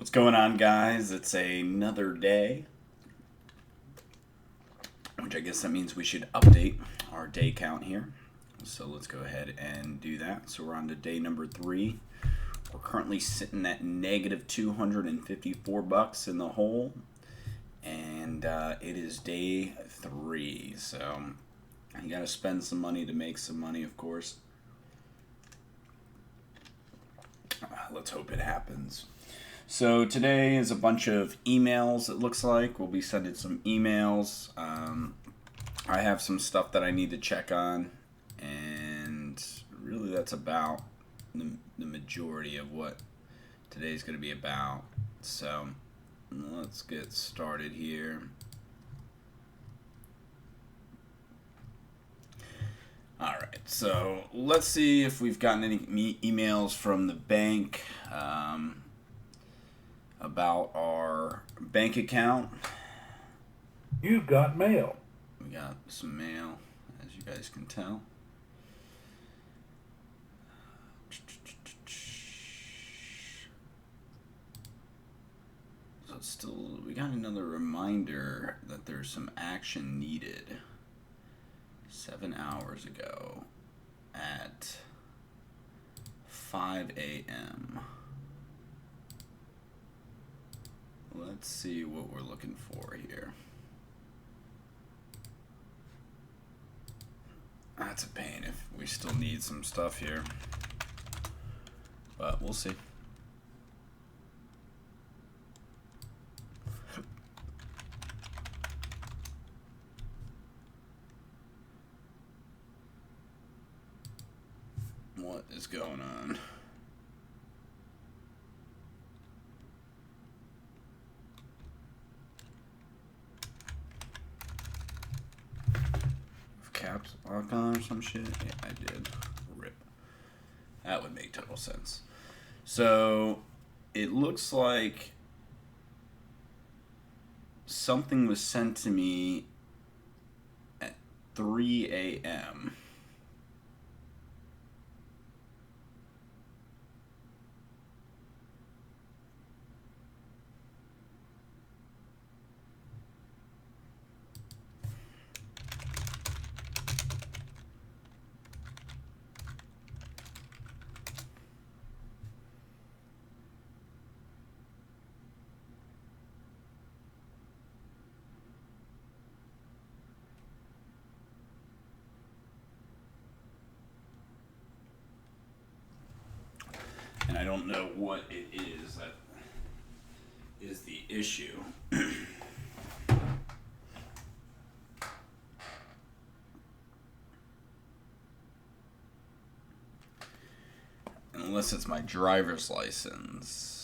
What's going on, guys? It's another day, which I guess that means we should update our day count here. So let's go ahead and do that. So we're on to day number 3. We're currently sitting at negative 254 bucks in the hole, and it is day 3. So you got to spend some money to make some money, of course. Let's hope it happens. So today is a bunch of emails, it looks like. We'll be sending some emails. I have some stuff that I need to check on, and really that's about the majority of what today's going to be about. So let's get started here. Alright, so let's see if we've gotten any emails from the bank about our bank account. You've got mail. We got some mail, as you guys can tell. So it's still, we got another reminder that there's some action needed 7 hours ago at 5 a.m. Let's see what we're looking for here. That's a pain if we still need some stuff here, but we'll see. What is going on? Caps lock on or some shit? Yeah, I did. Rip. That would make total sense. So it looks like something was sent to me at 3 a.m. And I don't know what it is that is the issue. Unless it's my driver's license.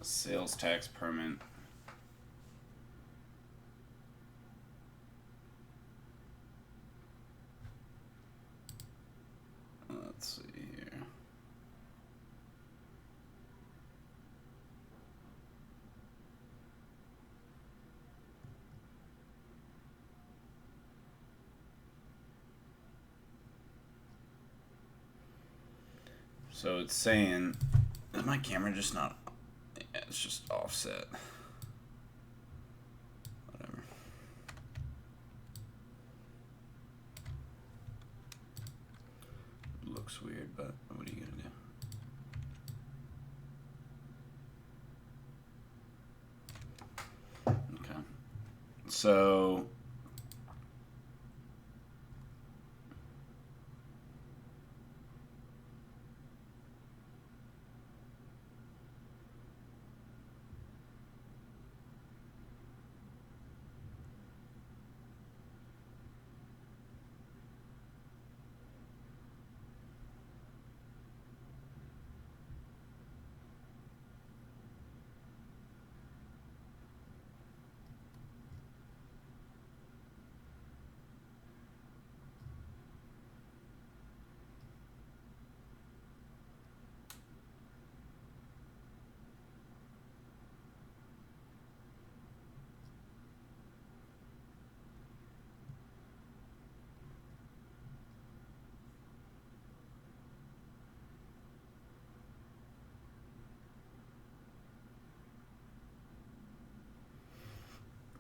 A sales tax permit. Let's see here. So it's saying, is my camera just not, yeah, it's just offset. Whatever. Looks weird, but what are you gonna do? So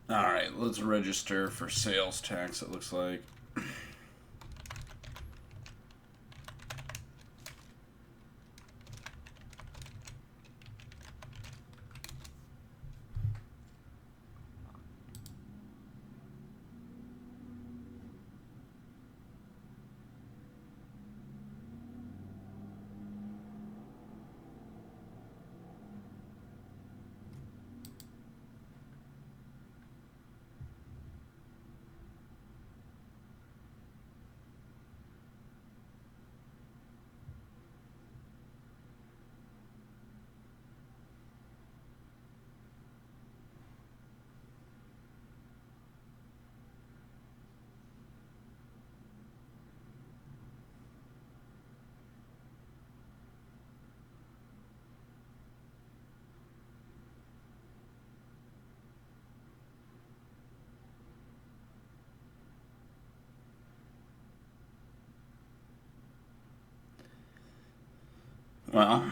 all right, let's register for sales tax, it looks like. Well,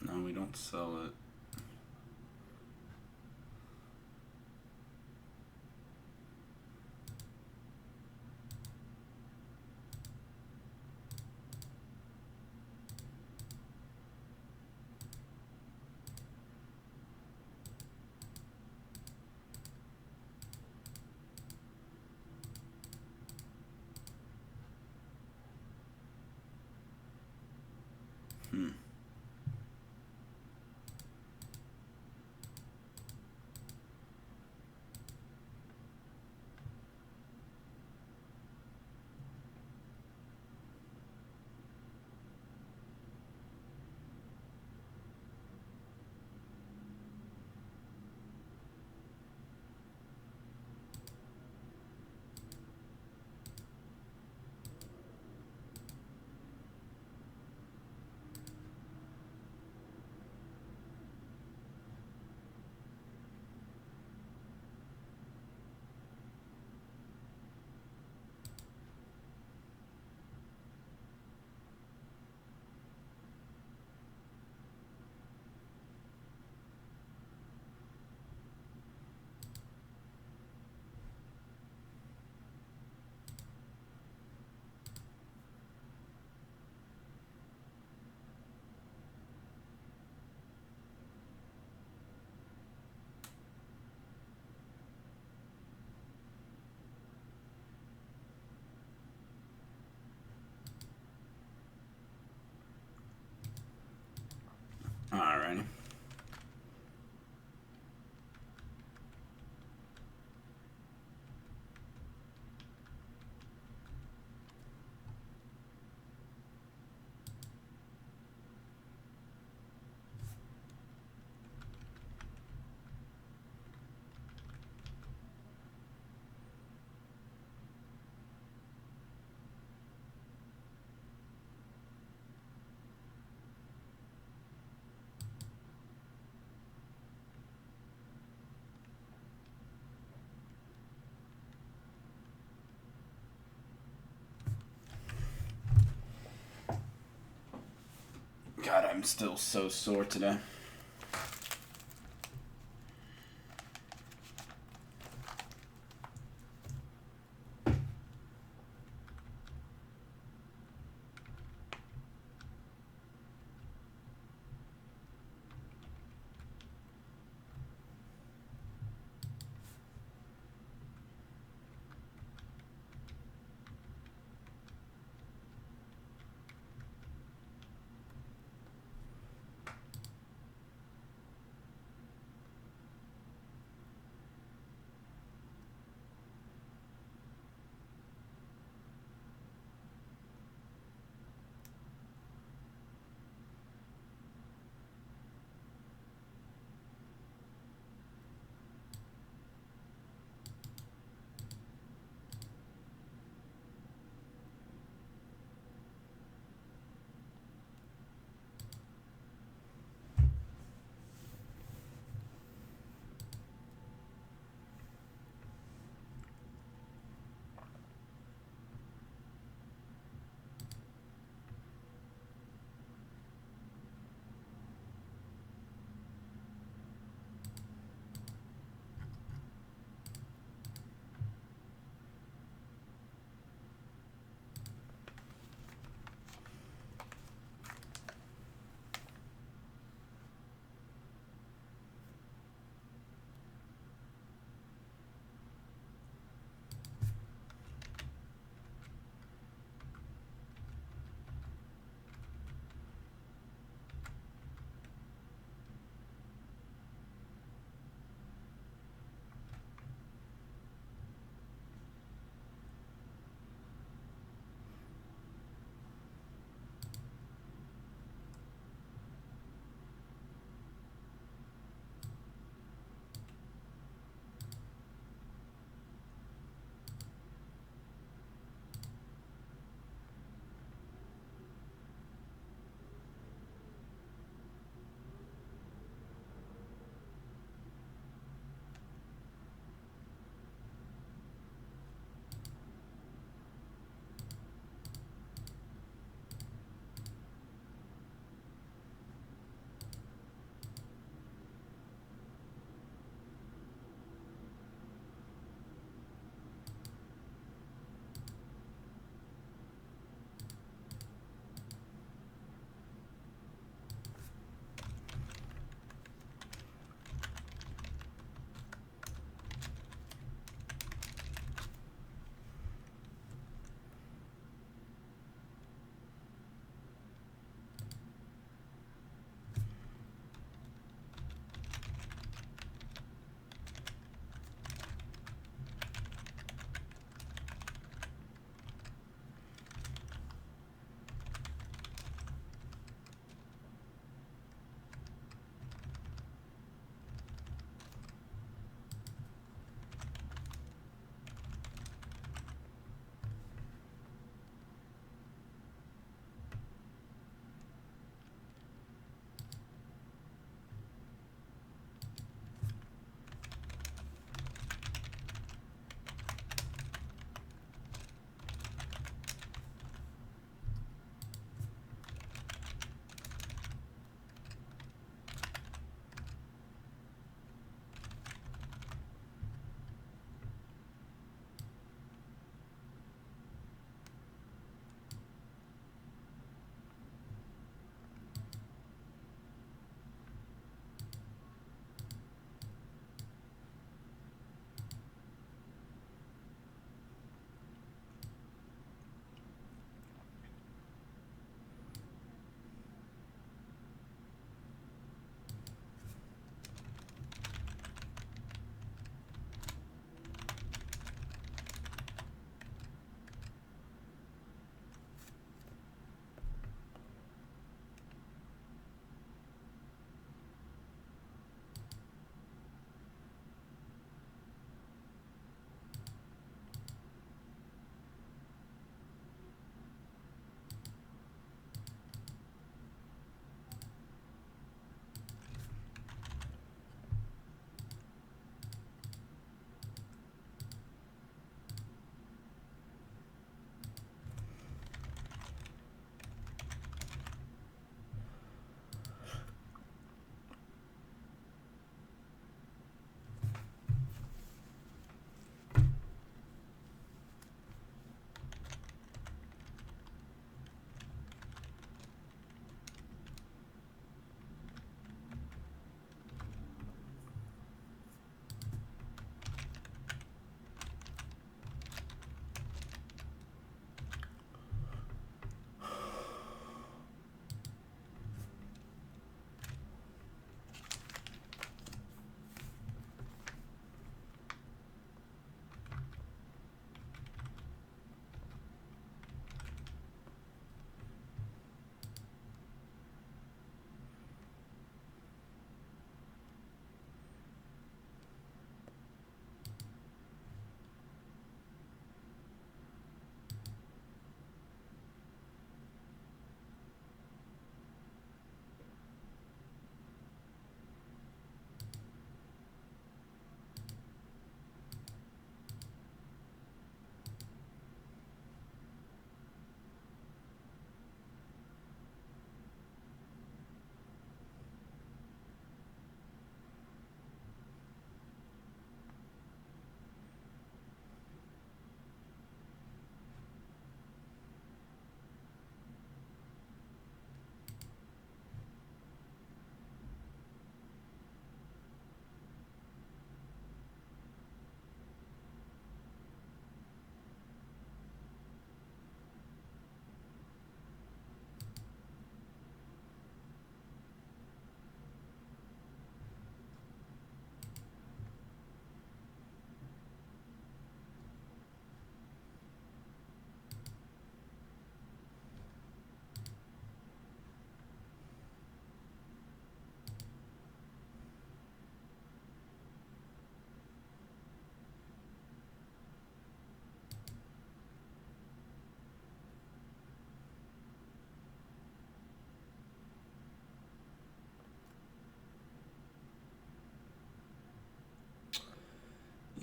no, we don't sell it. Hmm. I'm still so sore today.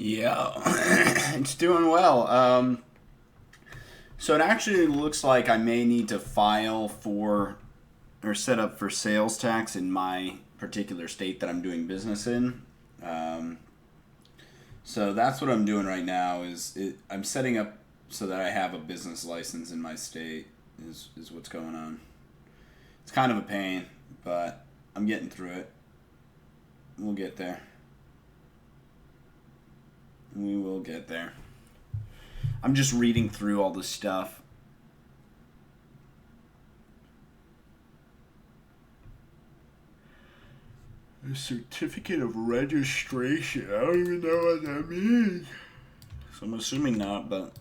Yeah, it's doing well. So it actually looks like I may need to file for or set up for sales tax in my particular state that I'm doing business in. Um, so that's what I'm doing right now. I'm setting up so that I have a business license in my state. Is what's going on. It's kind of a pain, but I'm getting through it. We'll get there. We will get there. I'm just reading through all this stuff. A certificate of registration. I don't even know what that means. So I'm assuming not, but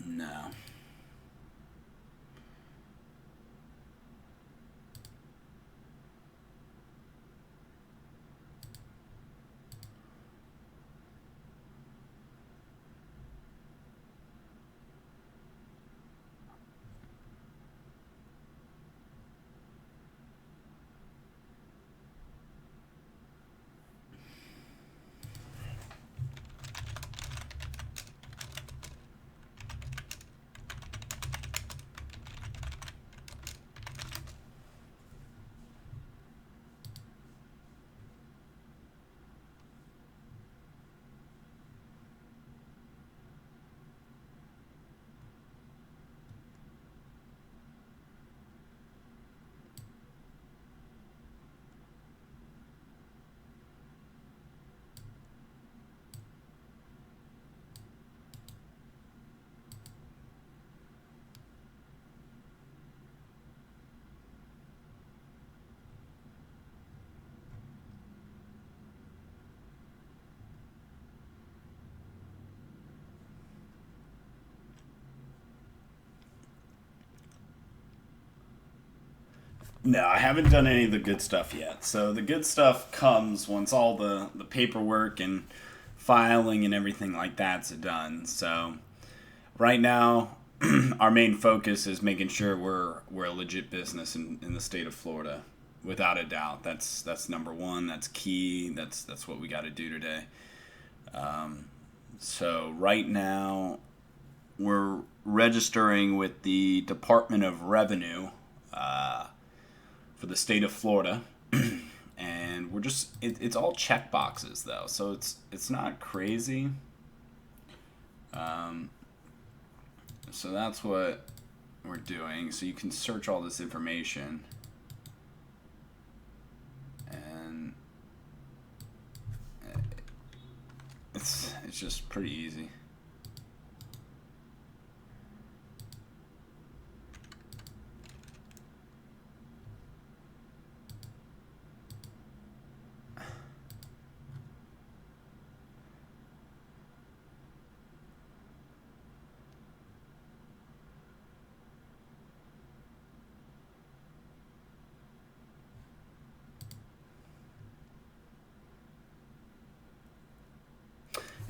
no. No, I haven't done any of the good stuff yet. So the good stuff comes once all the paperwork and filing and everything like that's done. So right now, our main focus is making sure we're a legit business in the state of Florida, without a doubt. That's number one. That's key. That's what we got to do today. So right now, we're registering with the Department of Revenue for the state of Florida, and we're just it's all check boxes though, so it's not crazy. Um, so that's what we're doing. So you can search all this information, and it's just pretty easy.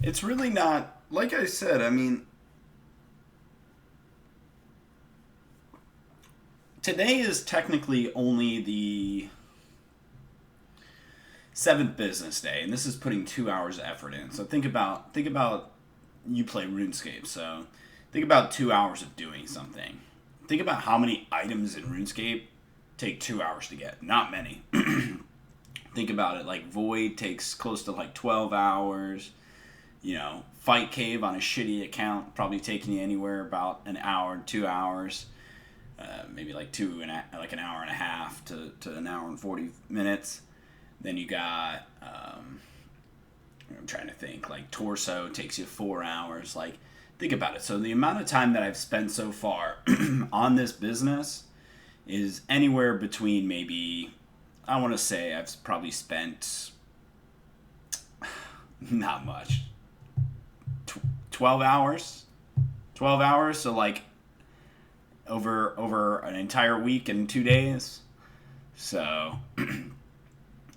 It's really not like I said. I mean, today is technically only the seventh business day, and this is putting 2 hours of effort in. So think about you play RuneScape. So think about 2 hours of doing something. Think about how many items in RuneScape take 2 hours to get. Not many. Think about it. Like Void takes close to like 12 hours. Fight Cave on a shitty account probably taking you anywhere about an hour, 2 hours, maybe like like an hour and a half to an hour and 40 minutes. Then you got I'm trying to think, like Torso takes you 4 hours. Like, think about it. So the amount of time that I've spent so far on this business is anywhere between maybe, I want to say I've probably spent not much, 12 hours. 12 hours, so like over an entire week and 2 days. So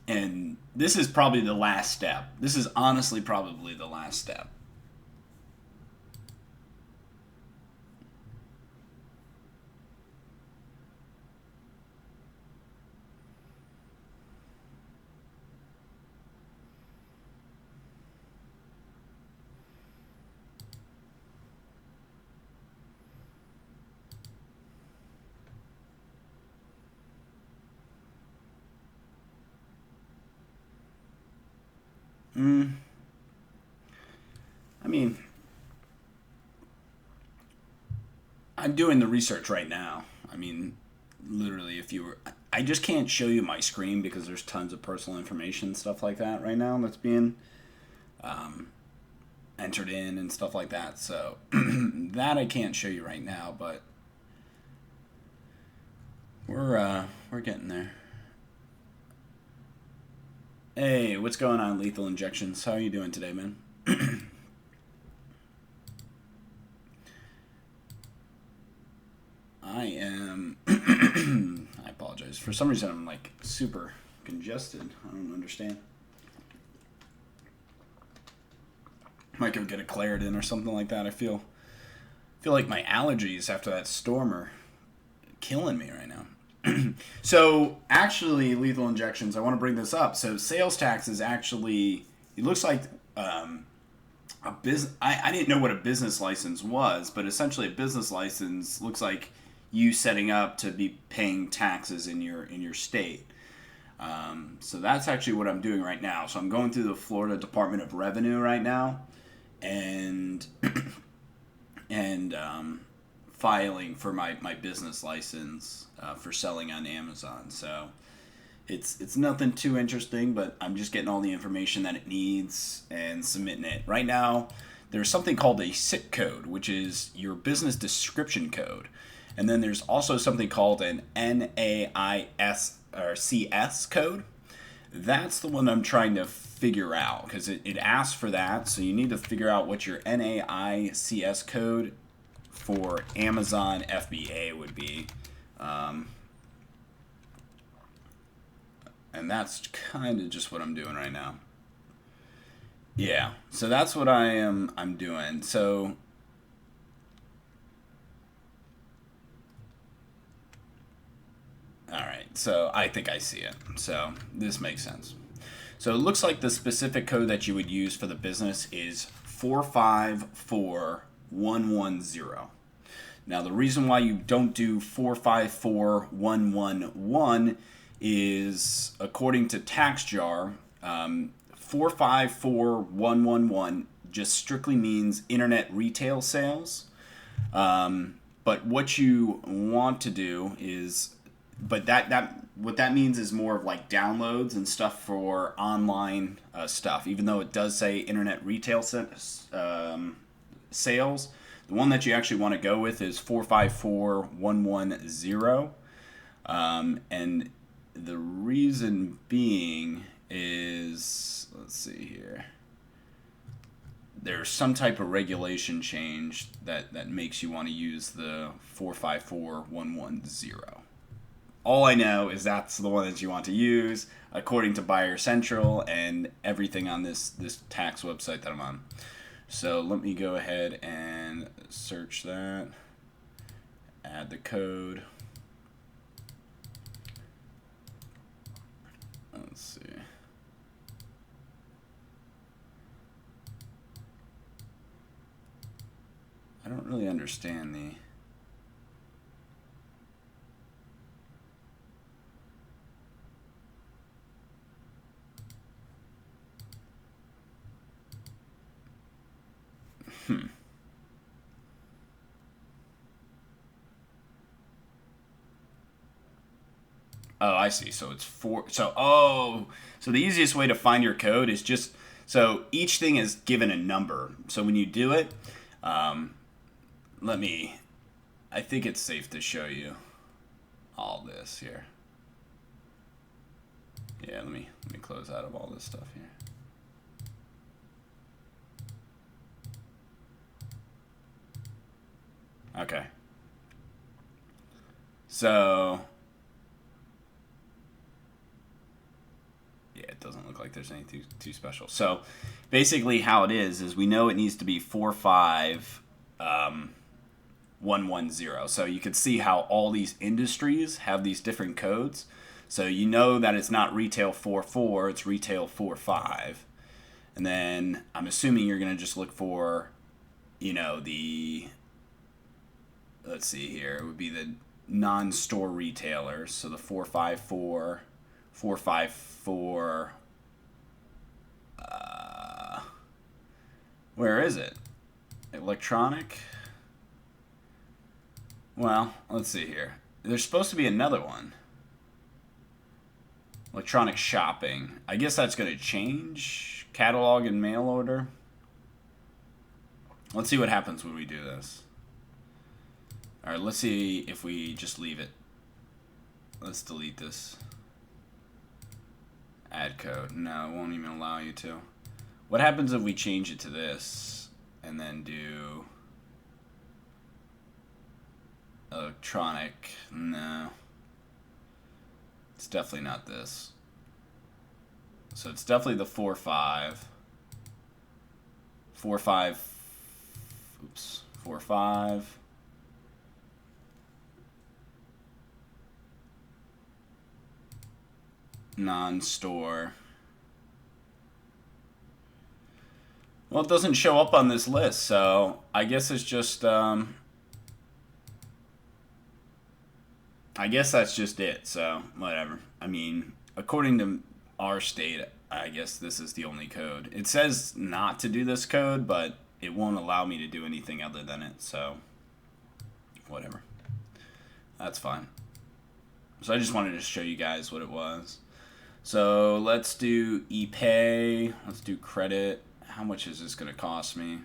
And this is probably the last step. This is honestly probably the last step. I mean, I'm doing the research right now. I mean, literally, if you were, I just can't show you my screen because there's tons of personal information, stuff like that right now that's being entered in and stuff like that. So that I can't show you right now, but we're getting there. Hey, what's going on, Lethal Injections? How are you doing today, man? I am. I apologize. For some reason, I'm like super congested. I don't understand. Might go get a Claritin or something like that. I feel like my allergies after that storm are killing me right now. So actually, Lethal Injections, I want to bring this up. So sales tax is actually, it looks like a business. I didn't know what a business license was, but essentially a business license looks like you setting up to be paying taxes in your state. So that's actually what I'm doing right now. So I'm going through the Florida Department of Revenue right now, and and filing for my business license for selling on Amazon. So it's nothing too interesting, but I'm just getting all the information that it needs and submitting it. Right now, there's something called a SIC code, which is your business description code. And then there's also something called an NAIS or CS code. That's the one I'm trying to figure out because it asks for that. So you need to figure out what your NAICS code for Amazon FBA would be. And that's kind of just what I'm doing right now. Yeah, so that's what I'm doing. So all right, so I think I see it. So this makes sense. So it looks like the specific code that you would use for the business is 454110. Now the reason why you don't do 454111 is, according to TaxJar, 454111 just strictly means internet retail sales. But what you want to do is, but that what that means is more of like downloads and stuff for online stuff. Even though it does say internet retail sales, the one that you actually want to go with is 454110. And the reason being is, let's see here, there's some type of regulation change that makes you want to use the 454110. All I know is that's the one that you want to use according to Buyer Central and everything on this tax website that I'm on. So let me go ahead and search that, add the code. Let's see. I don't really understand the... Oh, I see. So it's four. So the easiest way to find your code is just, so each thing is given a number. So when you do it, I think it's safe to show you all this here. Yeah, let me close out of all this stuff here. Okay. So, yeah. look like there's anything too special. So basically how it is we know it needs to be 45110. So you can see how all these industries have these different codes. So you know that it's not retail 44, it's retail 45. And then I'm assuming you're going to just look for, let's see here, it would be the non-store retailers. So the 454, 454, where is it? Electronic? Well, let's see here. There's supposed to be another one. Electronic shopping. I guess that's going to change. Catalog and mail order. Let's see what happens when we do this. Alright, let's see if we just leave it. Let's delete this. Add code. No, it won't even allow you to. What happens if we change it to this and then do electronic? No. It's definitely not this. So it's definitely the 45. 45. Oops. 45. Non-store. Well, it doesn't show up on this list, so I guess it's just, I guess that's just it, so whatever. I mean, according to our state, I guess this is the only code. It says not to do this code, but it won't allow me to do anything other than it, so whatever. That's fine. So I just wanted to show you guys what it was. So let's do ePay. Let's do credit. How much is this going to cost me?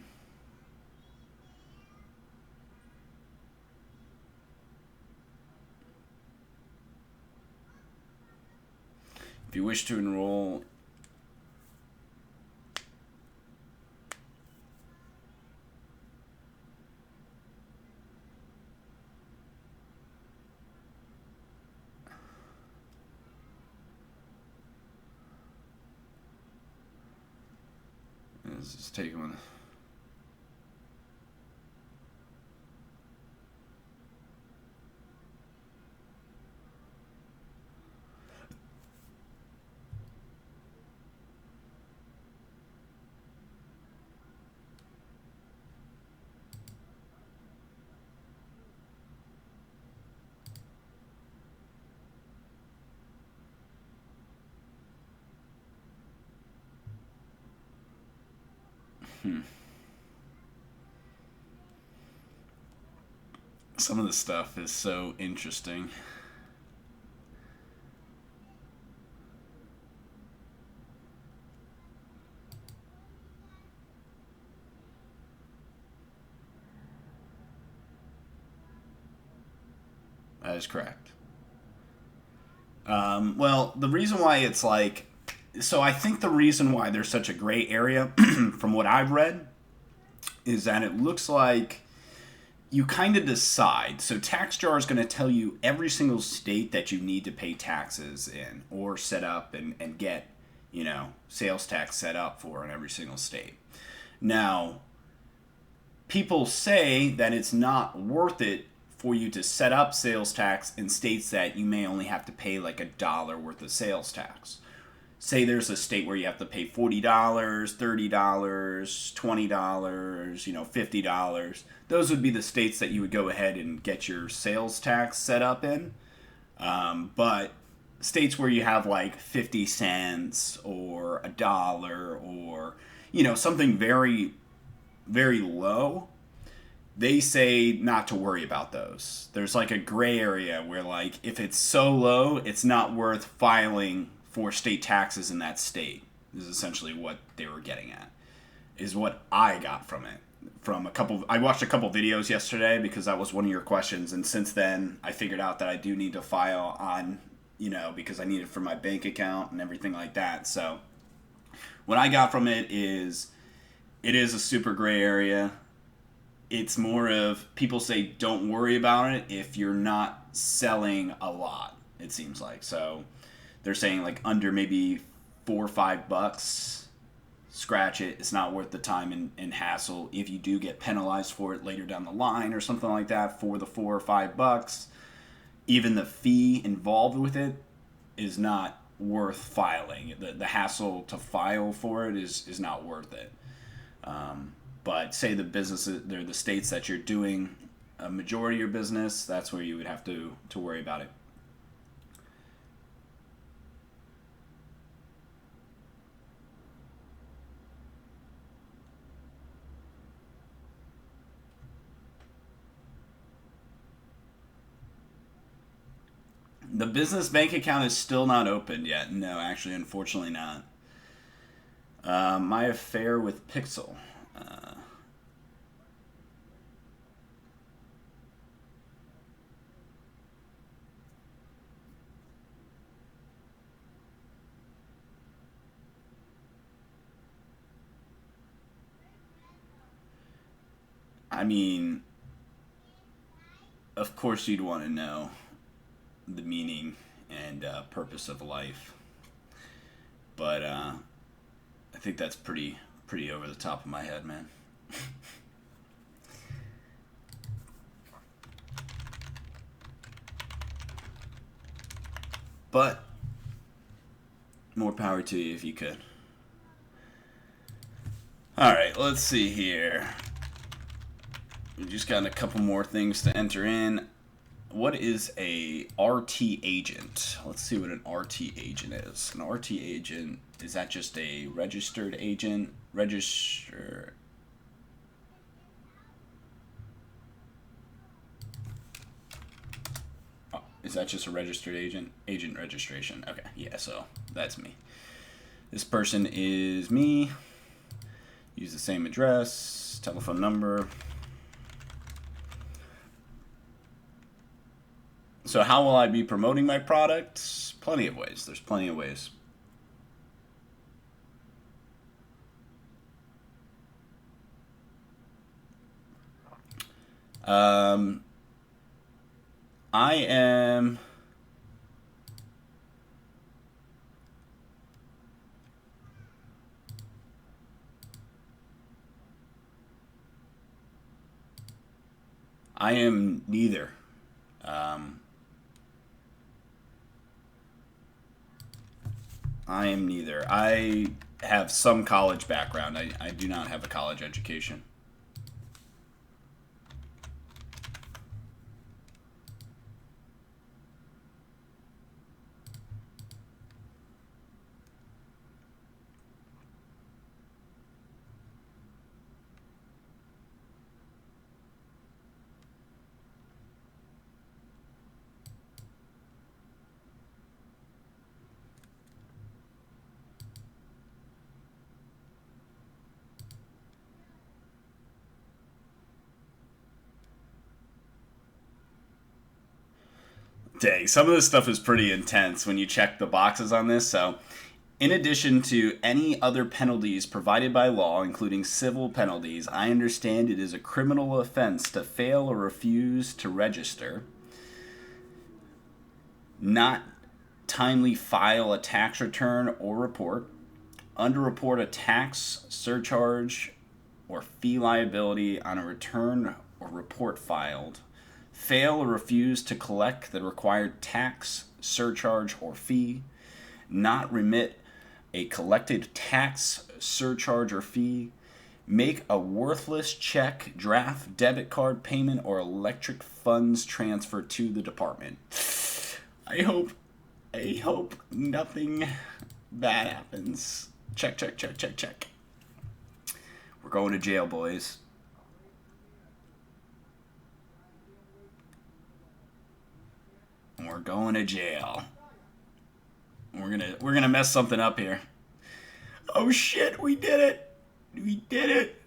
If you wish to enroll, let's just take one. Some of the stuff is so interesting. That is correct. Well, the reason why it's like, so I think the reason why there's such a gray area, from what I've read, is that it looks like you kind of decide. So TaxJar is going to tell you every single state that you need to pay taxes in or set up and get, sales tax set up for in every single state. Now, people say that it's not worth it for you to set up sales tax in states that you may only have to pay like $1 worth of sales tax. Say there's a state where you have to pay $40, $30, $20, $50. Those would be the states that you would go ahead and get your sales tax set up in. But states where you have like 50 cents or $1 or, something very, very low, they say not to worry about those. There's like a gray area where like if it's so low, it's not worth filing for state taxes in that state. This is essentially what they were getting at, is what I got from it. I watched a couple videos yesterday because that was one of your questions, and since then I figured out that I do need to file on, because I need it for my bank account and everything like that. So what I got from it is a super gray area. It's more of, people say don't worry about it if you're not selling a lot, it seems like. So they're saying like under maybe $4 or $5, scratch it. It's not worth the time and hassle. If you do get penalized for it later down the line or something like that for the $4 or $5, even the fee involved with it is not worth filing. The hassle to file for it is not worth it. But say the businesses, they're the states that you're doing a majority of your business, that's where you would have to worry about it. The business bank account is still not opened yet. No, actually, unfortunately not. My affair with Pixel. I mean, of course you'd want to know the meaning and purpose of life, but I think that's pretty over the top of my head, man. But more power to you if you could. All right, let's see here. We just got a couple more things to enter in. What is a RT agent? Let's see what an RT agent is. An RT agent, is that just a registered agent? Register. Oh, is that just a registered agent? Agent registration. Okay, yeah, so that's me. This person is me. Use the same address, telephone number. So how will I be promoting my products? Plenty of ways. There's plenty of ways. I am neither. I am neither. I have some college background. I do not have a college education. Dang, some of this stuff is pretty intense when you check the boxes on this. So, in addition to any other penalties provided by law, including civil penalties, I understand it is a criminal offense to fail or refuse to register, not timely file a tax return or report, underreport a tax, surcharge, or fee liability on a return or report filed, fail or refuse to collect the required tax, surcharge, or fee, not remit a collected tax, surcharge, or fee, make a worthless check, draft, debit card payment, or electric funds transfer to the department. I hope nothing bad happens. Check. We're going to jail, boys. We're going to jail. We're gonna mess something up here. Oh shit, we did it! We did it!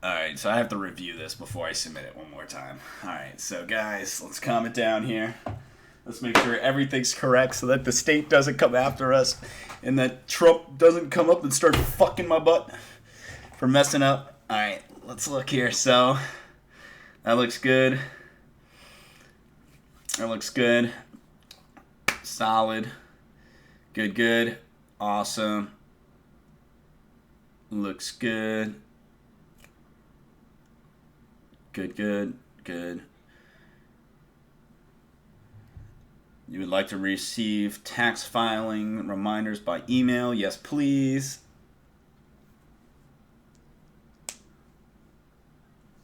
Alright, so I have to review this before I submit it one more time. Alright, so guys, let's calm it down here. Let's make sure everything's correct so that the state doesn't come after us and that Trump doesn't come up and start fucking my butt for messing up. Alright, let's look here. So, that looks good. That looks good. Solid. Good, good. Awesome. Looks good. Good, good, good. You would like to receive tax filing reminders by email? Yes, please.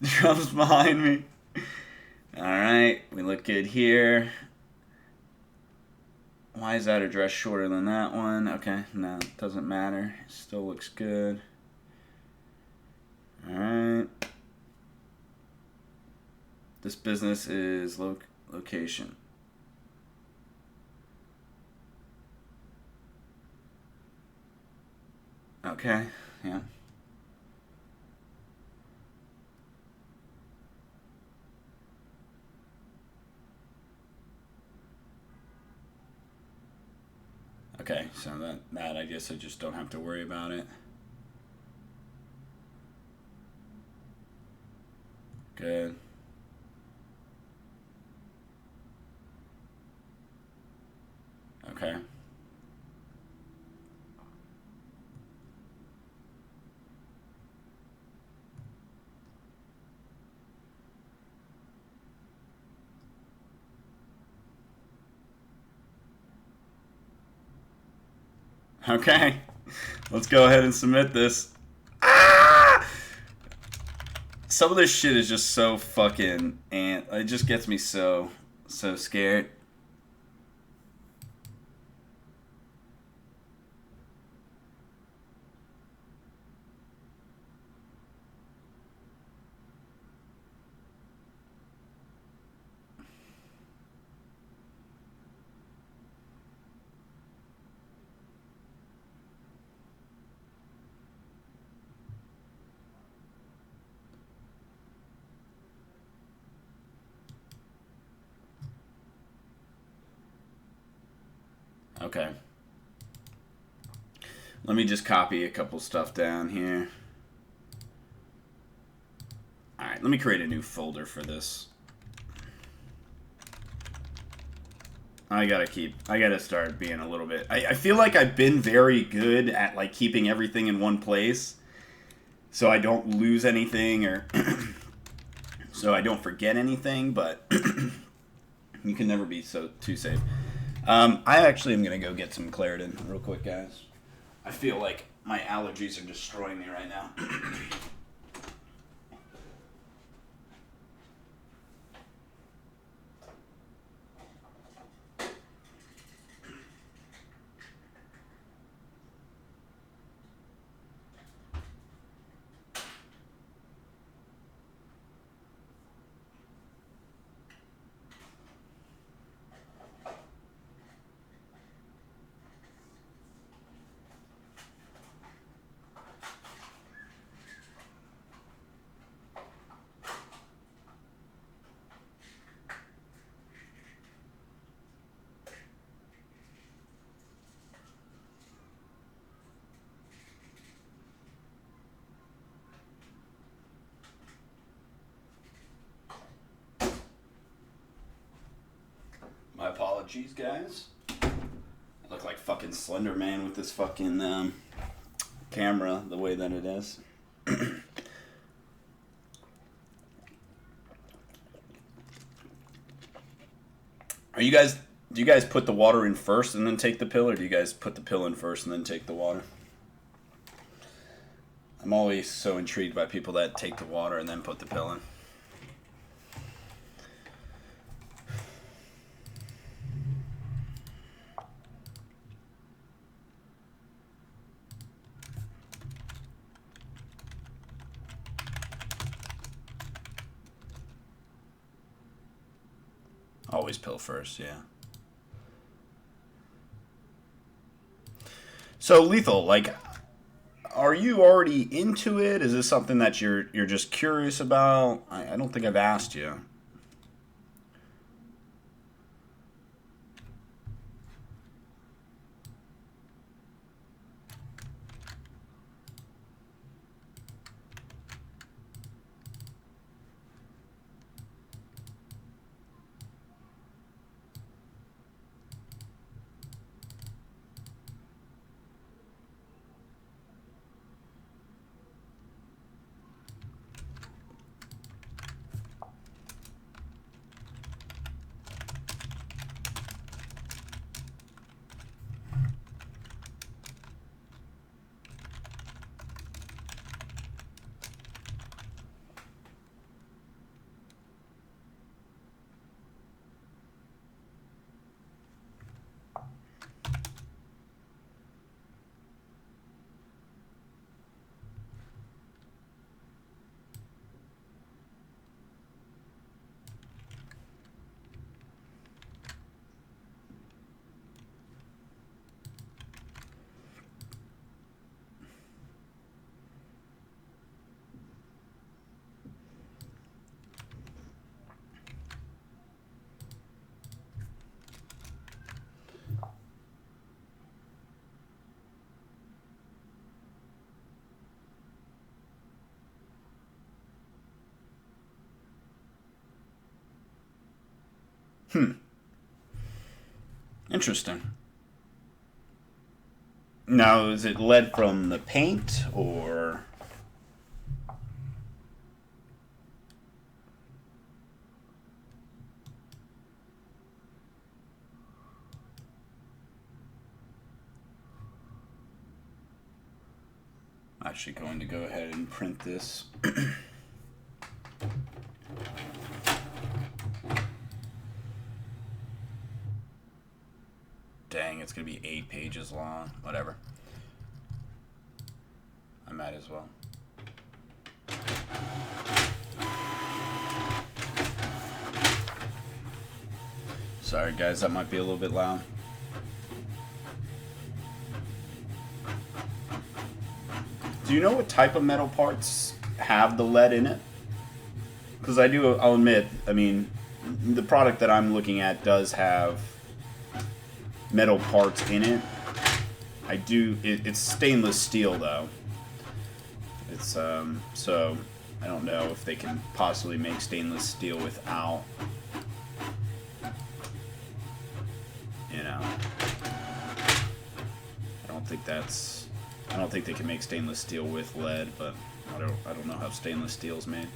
Trump's behind me. All right, we look good here. Why is that address shorter than that one? Okay, no, it doesn't matter. Still looks good. All right. This business is location. Okay, yeah. Okay, so that I guess I just don't have to worry about it. Good. Okay. Okay. Let's go ahead and submit this. Ah! Some of this shit is just so fucking it just gets me so scared. Okay. Let me just copy a couple stuff down here. Alright, let me create a new folder for this. I gotta start being a little bit... I feel like I've been very good at, like, keeping everything in one place, so I don't lose anything, or... so I don't forget anything, but... you can never be too safe. I actually am gonna go get some Claritin real quick, guys. I feel like my allergies are destroying me right now. My apologies, guys. I look like fucking Slender Man with this fucking camera the way that it is. Do you guys put the water in first and then take the pill, or do you guys put the pill in first and then take the water? I'm always so intrigued by people that take the water and then put the pill in. Always pill first, yeah. So Lethal, like, are you already into it? Is this something that you're just curious about? I don't think I've asked you. Interesting. Now, is it lead from the paint, or... I'm actually going to go ahead and print this. Dang, it's going to be 8 pages long. Whatever. I might as well. Sorry, guys, that might be a little bit loud. Do you know what type of metal parts have the lead in it? Because I'll admit, I mean, the product that I'm looking at does have metal parts in it. It's stainless steel though. It's, so I don't know if they can possibly make stainless steel without, you know, I don't think they can make stainless steel with lead, but I don't know how stainless steel is made.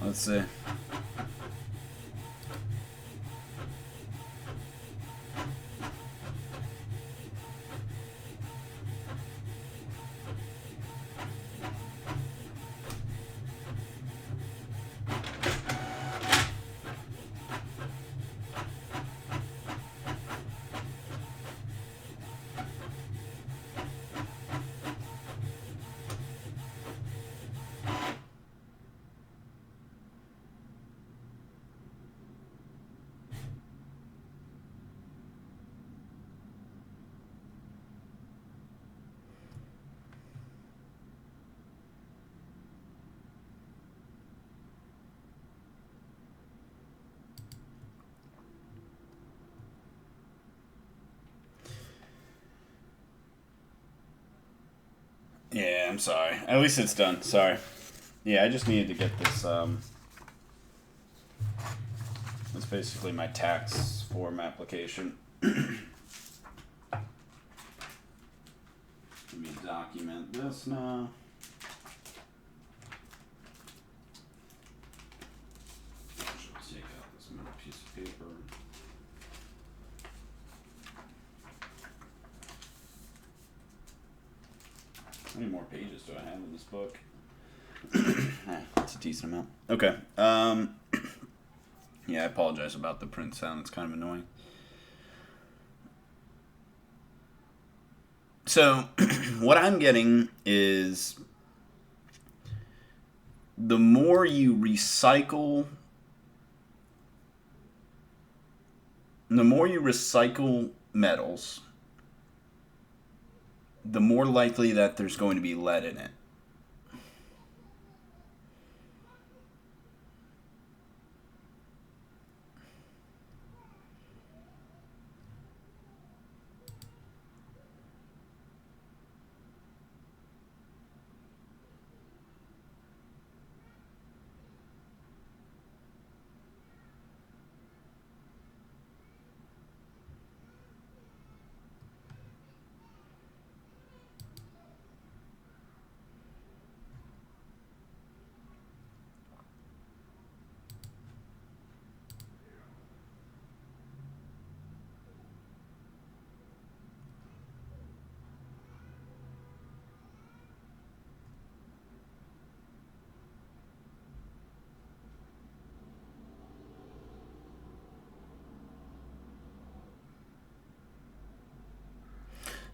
Let's see. Yeah, I'm sorry. At least it's done. Sorry. Yeah, I just needed to get this, that's basically my tax form application. Let me document this now. Should take out this middle piece of paper. How many more pages do I have in this book? That's a decent amount. Okay. Yeah, I apologize about the print sound. It's kind of annoying. So, what I'm getting is the more you recycle metals, the more likely that there's going to be lead in it.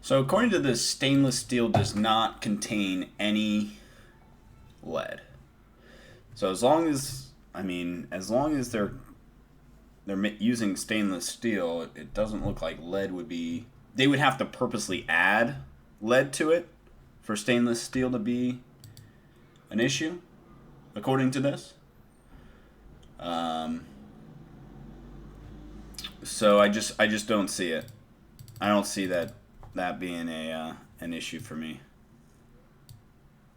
So according to this, stainless steel does not contain any lead. So as long as they're using stainless steel, it doesn't look like lead would be. They would have to purposely add lead to it for stainless steel to be an issue, according to this. So I just don't see it. I don't see that being an issue for me.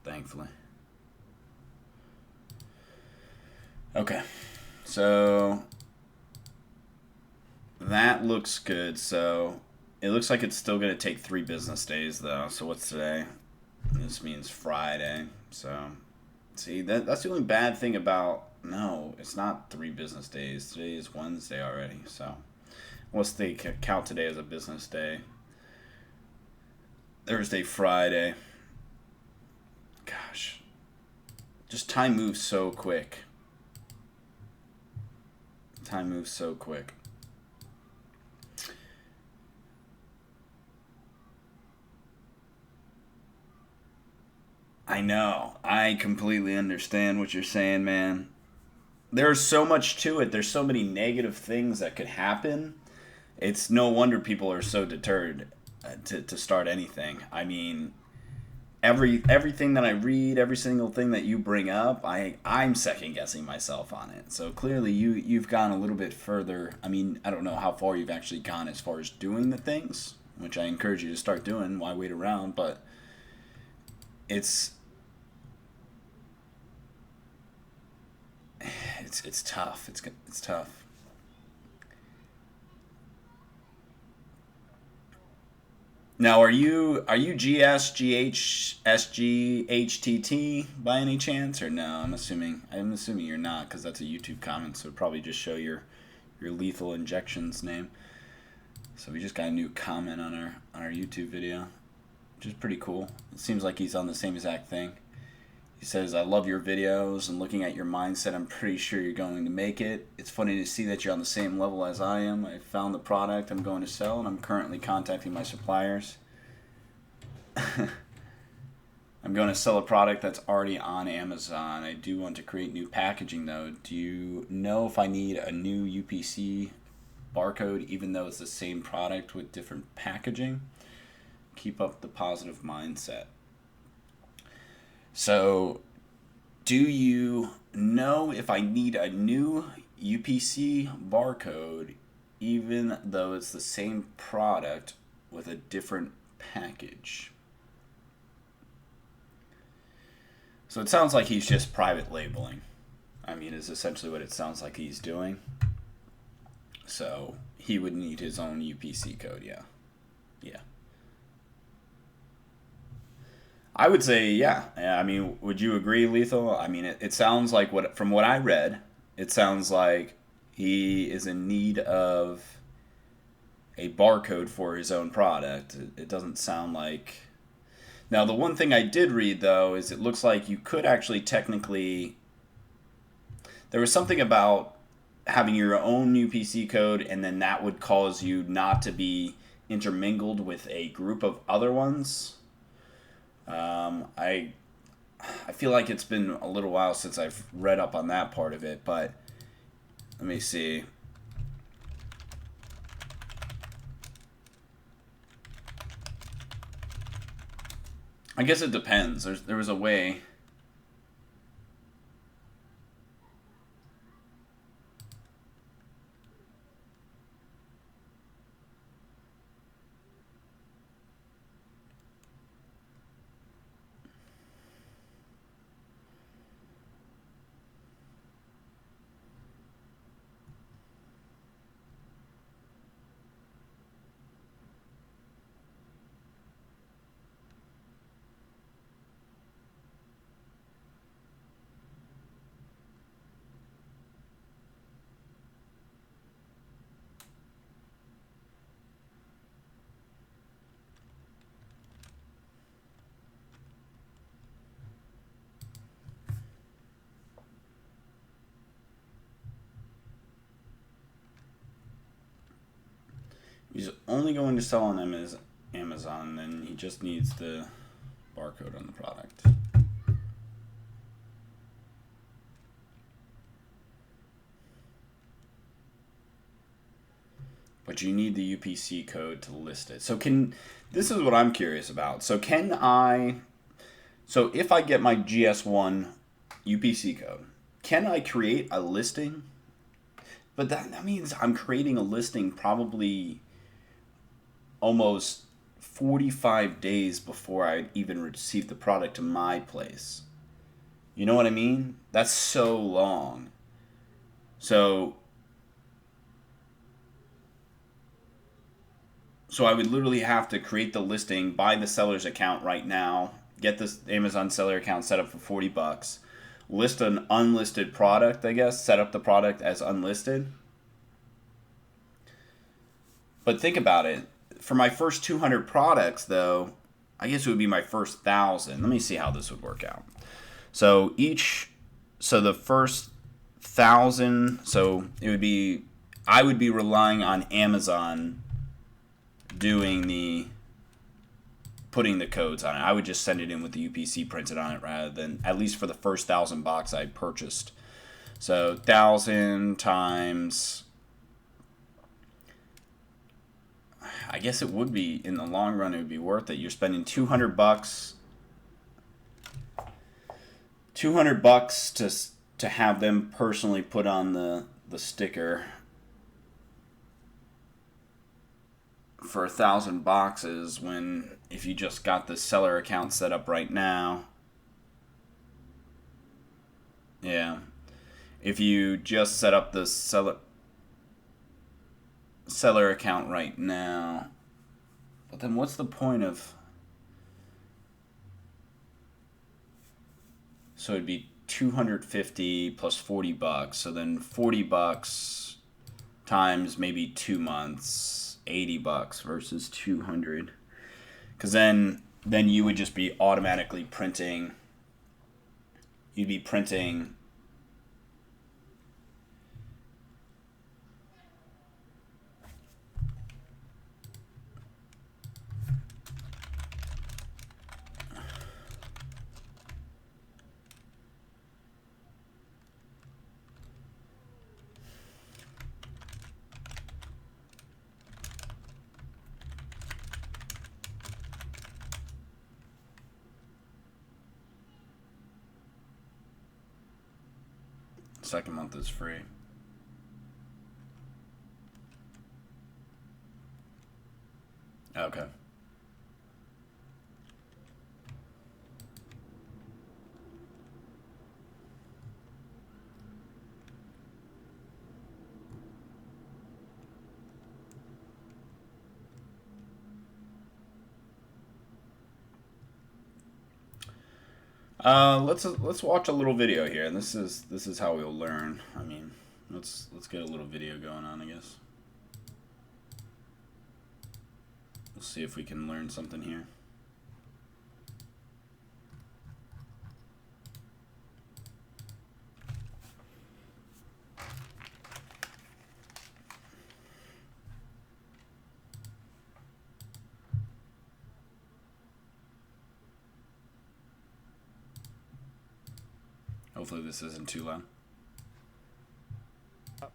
Thankfully. Okay, so that looks good. So it looks like it's still going to take 3 business days, though. So what's today? This means Friday. So, see, that's the only bad thing about... No, it's not 3 business days. Today is Wednesday already. So, let's count today as a business day. Thursday, Friday. Gosh. Just time moves so quick. Time moves so quick. I know. I completely understand what you're saying, man. There's so much to it. There's so many negative things that could happen. It's no wonder people are so deterred to start anything. I mean, everything that I read, every single thing that you bring up, I'm second guessing myself on it. So clearly you've gone a little bit further. I mean, I don't know how far you've actually gone as far as doing the things, which I encourage you to start doing. Why wait around? But it's tough. It's tough. Now, are you GS, GH, SG, HTT by any chance, or no? I'm assuming you're not, because that's a YouTube comment, so it'd probably just show your Lethal Injections name. So we just got a new comment on our YouTube video, which is pretty cool. It seems like he's on the same exact thing. He says, I love your videos, and looking at your mindset, I'm pretty sure you're going to make it. It's funny to see that you're on the same level as I am. I found the product I'm going to sell, and I'm currently contacting my suppliers. I'm going to sell a product that's already on Amazon. I do want to create new packaging, though. Do you know if I need a new UPC barcode, even though it's the same product with different packaging? Keep up the positive mindset. So, do you know if I need a new UPC barcode, even though it's the same product with a different package? So it sounds like he's just private labeling. I mean, is essentially what it sounds like he's doing. So he would need his own UPC code, yeah. Yeah. I would say, yeah. I mean, would you agree, Lethal? I mean, it sounds like, from what I read, it sounds like he is in need of a barcode for his own product. It doesn't sound like... Now, the one thing I did read, though, is it looks like you could actually technically... There was something about having your own UPC code, and then that would cause you not to be intermingled with a group of other ones. I feel like it's been a little while since I've read up on that part of it, but let me see. I guess it depends. There was a way. He's only going to sell on Amazon, then he just needs the barcode on the product. But you need the UPC code to list it. So this is what I'm curious about. So if I get my GS1 UPC code, can I create a listing? But that means I'm creating a listing probably almost 45 days before I even receive the product to my place. You know what I mean? That's so long. So I would literally have to create the listing, buy the seller's account right now, get this Amazon seller account set up for $40, list an unlisted product, I guess, set up the product as unlisted. But think about it. For my first 200 products, though, I guess it would be my first 1,000. Let me see how this would work out. So the first 1,000, I would be relying on Amazon putting the codes on it. I would just send it in with the UPC printed on it rather than, at least for the first 1,000 box I purchased. So 1,000 times, I guess it would be, in the long run, it would be worth it. You're spending $200 to have them personally put on the sticker for 1,000 boxes, when if you just got the seller account set up right now, if you just set up the seller account right now, but then what's the point of, so it'd be 250 plus $40, so then $40 times maybe 2 months, $80 versus 200, because then you would just be automatically printing. You'd be printing second month is free. Okay. Let's watch a little video here, and this is how we'll learn. I mean, let's get a little video going on, I guess. We'll see if we can learn something here. Hopefully this isn't too loud.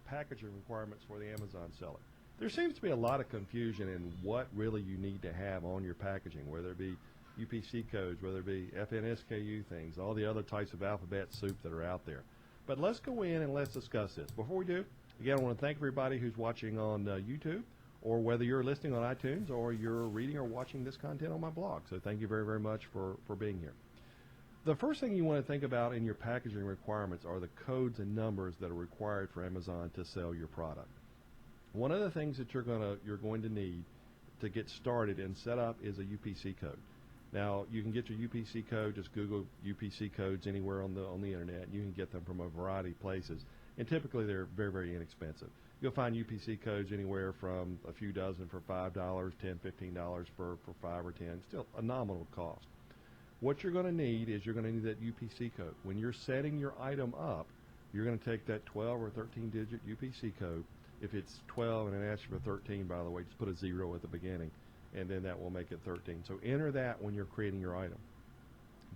Packaging requirements for the Amazon seller. There seems to be a lot of confusion in what really you need to have on your packaging, whether it be UPC codes, whether it be FNSKU things, all the other types of alphabet soup that are out there. But let's go in and let's discuss this. Before we do, again, I want to thank everybody who's watching on YouTube, or whether you're listening on iTunes or you're reading or watching this content on my blog. So thank you very, very much for being here. The first thing you want to think about in your packaging requirements are the codes and numbers that are required for Amazon to sell your product. One of the things that you're going to need to get started and set up is a UPC code. Now, you can get your UPC code, just Google UPC codes anywhere on the internet. You can get them from a variety of places, and typically they're very, very inexpensive. You'll find UPC codes anywhere from a few dozen for $5, $10, $15 for 5 or 10, still a nominal cost. What you're going to need is you're going to need that UPC code. When you're setting your item up, you're going to take that 12 or 13-digit UPC code. If it's 12 and it asks for 13, by the way, just put a 0 at the beginning. and then that will make it 13. So enter that when you're creating your item.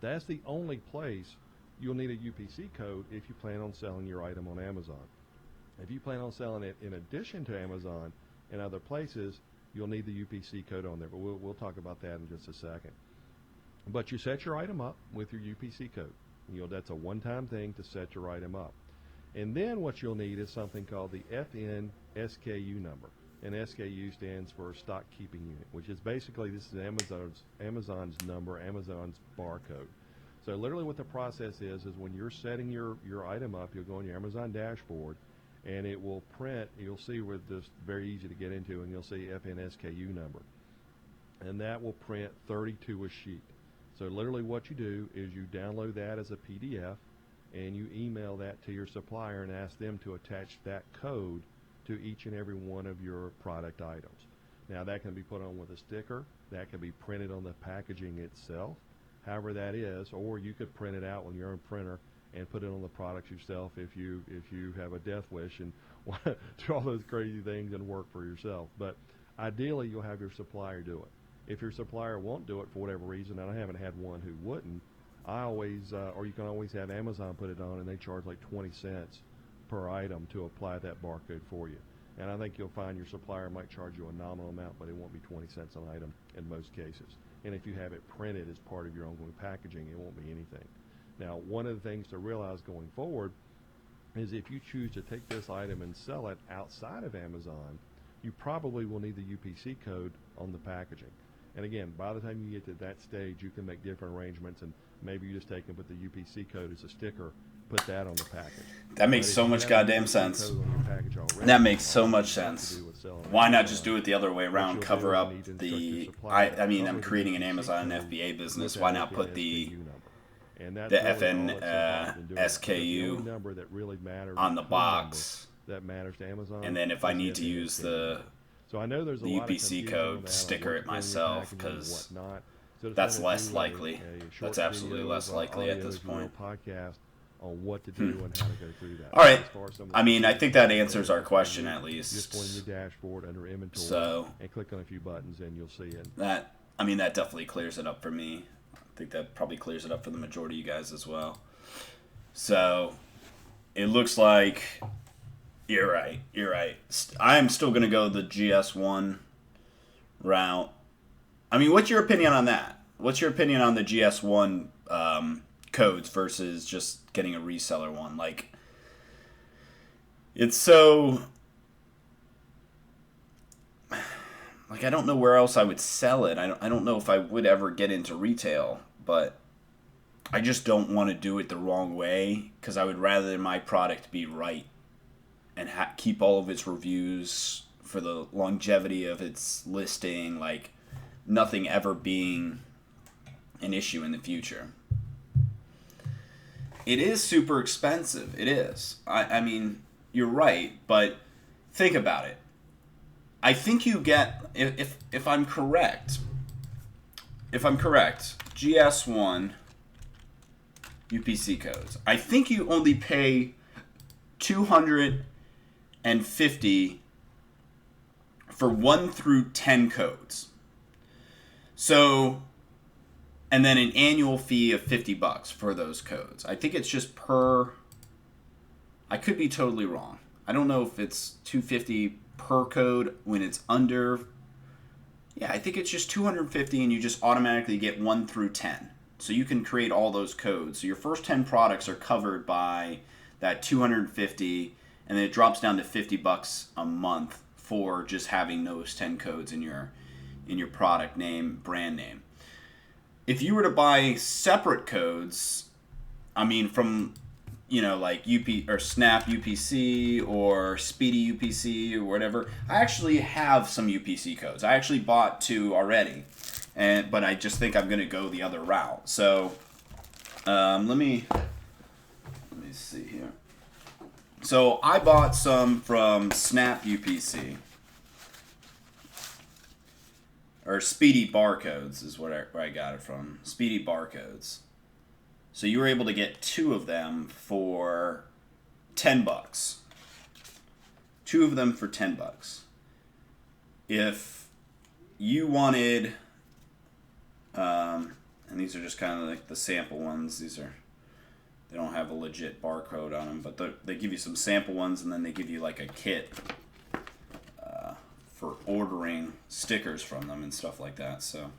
That's the only place you'll need a UPC code if you plan on selling your item on Amazon. If you plan on selling it in addition to Amazon and other places, you'll need the UPC code on there, but we'll talk about that in just a second. But you set your item up with your UPC code. That's a one-time thing to set your item up. And then what you'll need is something called the FN SKU number. And SKU stands for Stock Keeping Unit, which is basically, this is Amazon's number, Amazon's barcode. So literally what the process is when you're setting your item up, you'll go on your Amazon dashboard, and it will print, you'll see where this very easy to get into, and you'll see FN SKU number. And that will print 32 a sheet. So literally what you do is you download that as a PDF, and you email that to your supplier and ask them to attach that code to each and every one of your product items. Now that can be put on with a sticker, that can be printed on the packaging itself, however that is, or you could print it out on your own printer and put it on the products yourself if you have a death wish and want to do all those crazy things and work for yourself. But ideally, you'll have your supplier do it. If your supplier won't do it for whatever reason, and I haven't had one who wouldn't, or you can always have Amazon put it on, and they charge like 20 cents per item to apply that barcode for you. And I think you'll find your supplier might charge you a nominal amount, but it won't be 20 cents an item in most cases. And if you have it printed as part of your ongoing packaging, it won't be anything. Now, one of the things to realize going forward is if you choose to take this item and sell it outside of Amazon, you probably will need the UPC code on the packaging. And again, by the time you get to that stage, you can make different arrangements, and maybe you just take and put the UPC code as a sticker, put that on the package. That makes so much goddamn sense. That makes so much sense. Why not just do it the other way around? Cover up the. I mean, I'm creating an Amazon FBA business. Why not put the FN SKU on the box? That matters to Amazon. And then if I need to use the UPC code, sticker it myself, because that's less likely. That's absolutely less likely at this point. On what to do and how to go through that. All right. I mean, I think that answers our question at least. Just go in your dashboard under inventory and click on a few buttons, and you'll see it. That definitely clears it up for me. I think that probably clears it up for the majority of you guys as well. So it looks like you're right. I'm still going to go the GS1 route. I mean, what's your opinion on that? What's your opinion on the GS1 codes versus just getting a reseller one? Like, it's so, like, I don't know where else I would sell it. I don't know if I would ever get into retail, but I just don't want to do it the wrong way, because I would rather my product be right and keep all of its reviews for the longevity of its listing, like nothing ever being an issue in the future. It is super expensive. It is. I mean, you're right, but think about it. I think you get, if I'm correct, GS1 UPC codes, I think you only pay $250 for 1 through 10 codes. So, and then an annual fee of $50 for those codes. I think it's just per. I could be totally wrong. I don't know if it's $250 per code when it's under. Yeah, I think it's just $250, and you just automatically get 1 through 10. So you can create all those codes. So your first 10 products are covered by that $250, and then it drops down to $50 a month for just having those 10 codes in your product name, brand name. If you were to buy separate codes, I mean, from, like UP or Snap UPC or Speedy UPC or whatever, I actually have some UPC codes. I actually bought 2 already, but I just think I'm going to go the other route. So let me see here. So I bought some from Snap UPC. Or Speedy Barcodes is where I got it from. Speedy Barcodes. So you were able to get 2 of them for $10. 2 of them for $10. If you wanted, and these are just kind of like the sample ones. They don't have a legit barcode on them, but they give you some sample ones, and then they give you like a kit for ordering stickers from them and stuff like that. So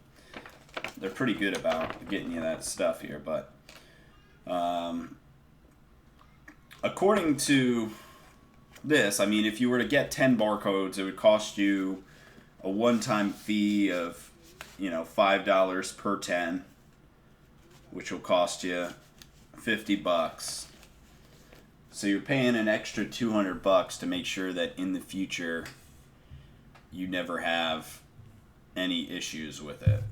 they're pretty good about getting you that stuff here. But according to this, I mean, if you were to get 10 barcodes, it would cost you a one-time fee of, $5 per 10, which will cost you $50. So you're paying an extra $200 to make sure that in the future you never have any issues with it.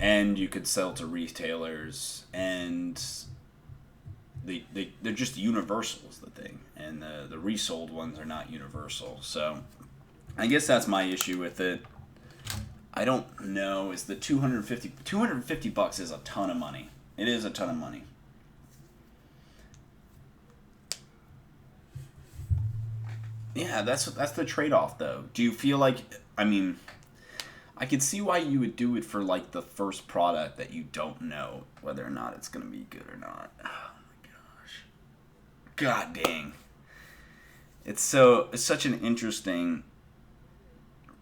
And you could sell to retailers, and they're just universal is the thing, and the resold ones are not universal. So I guess that's my issue with it. I don't know. Is the $250 is a ton of money. It is a ton of money. Yeah, that's the trade-off, though. Do you feel like, I mean, I could see why you would do it for, like, the first product that you don't know whether or not it's going to be good or not. Oh, my gosh. God dang. It's such an interesting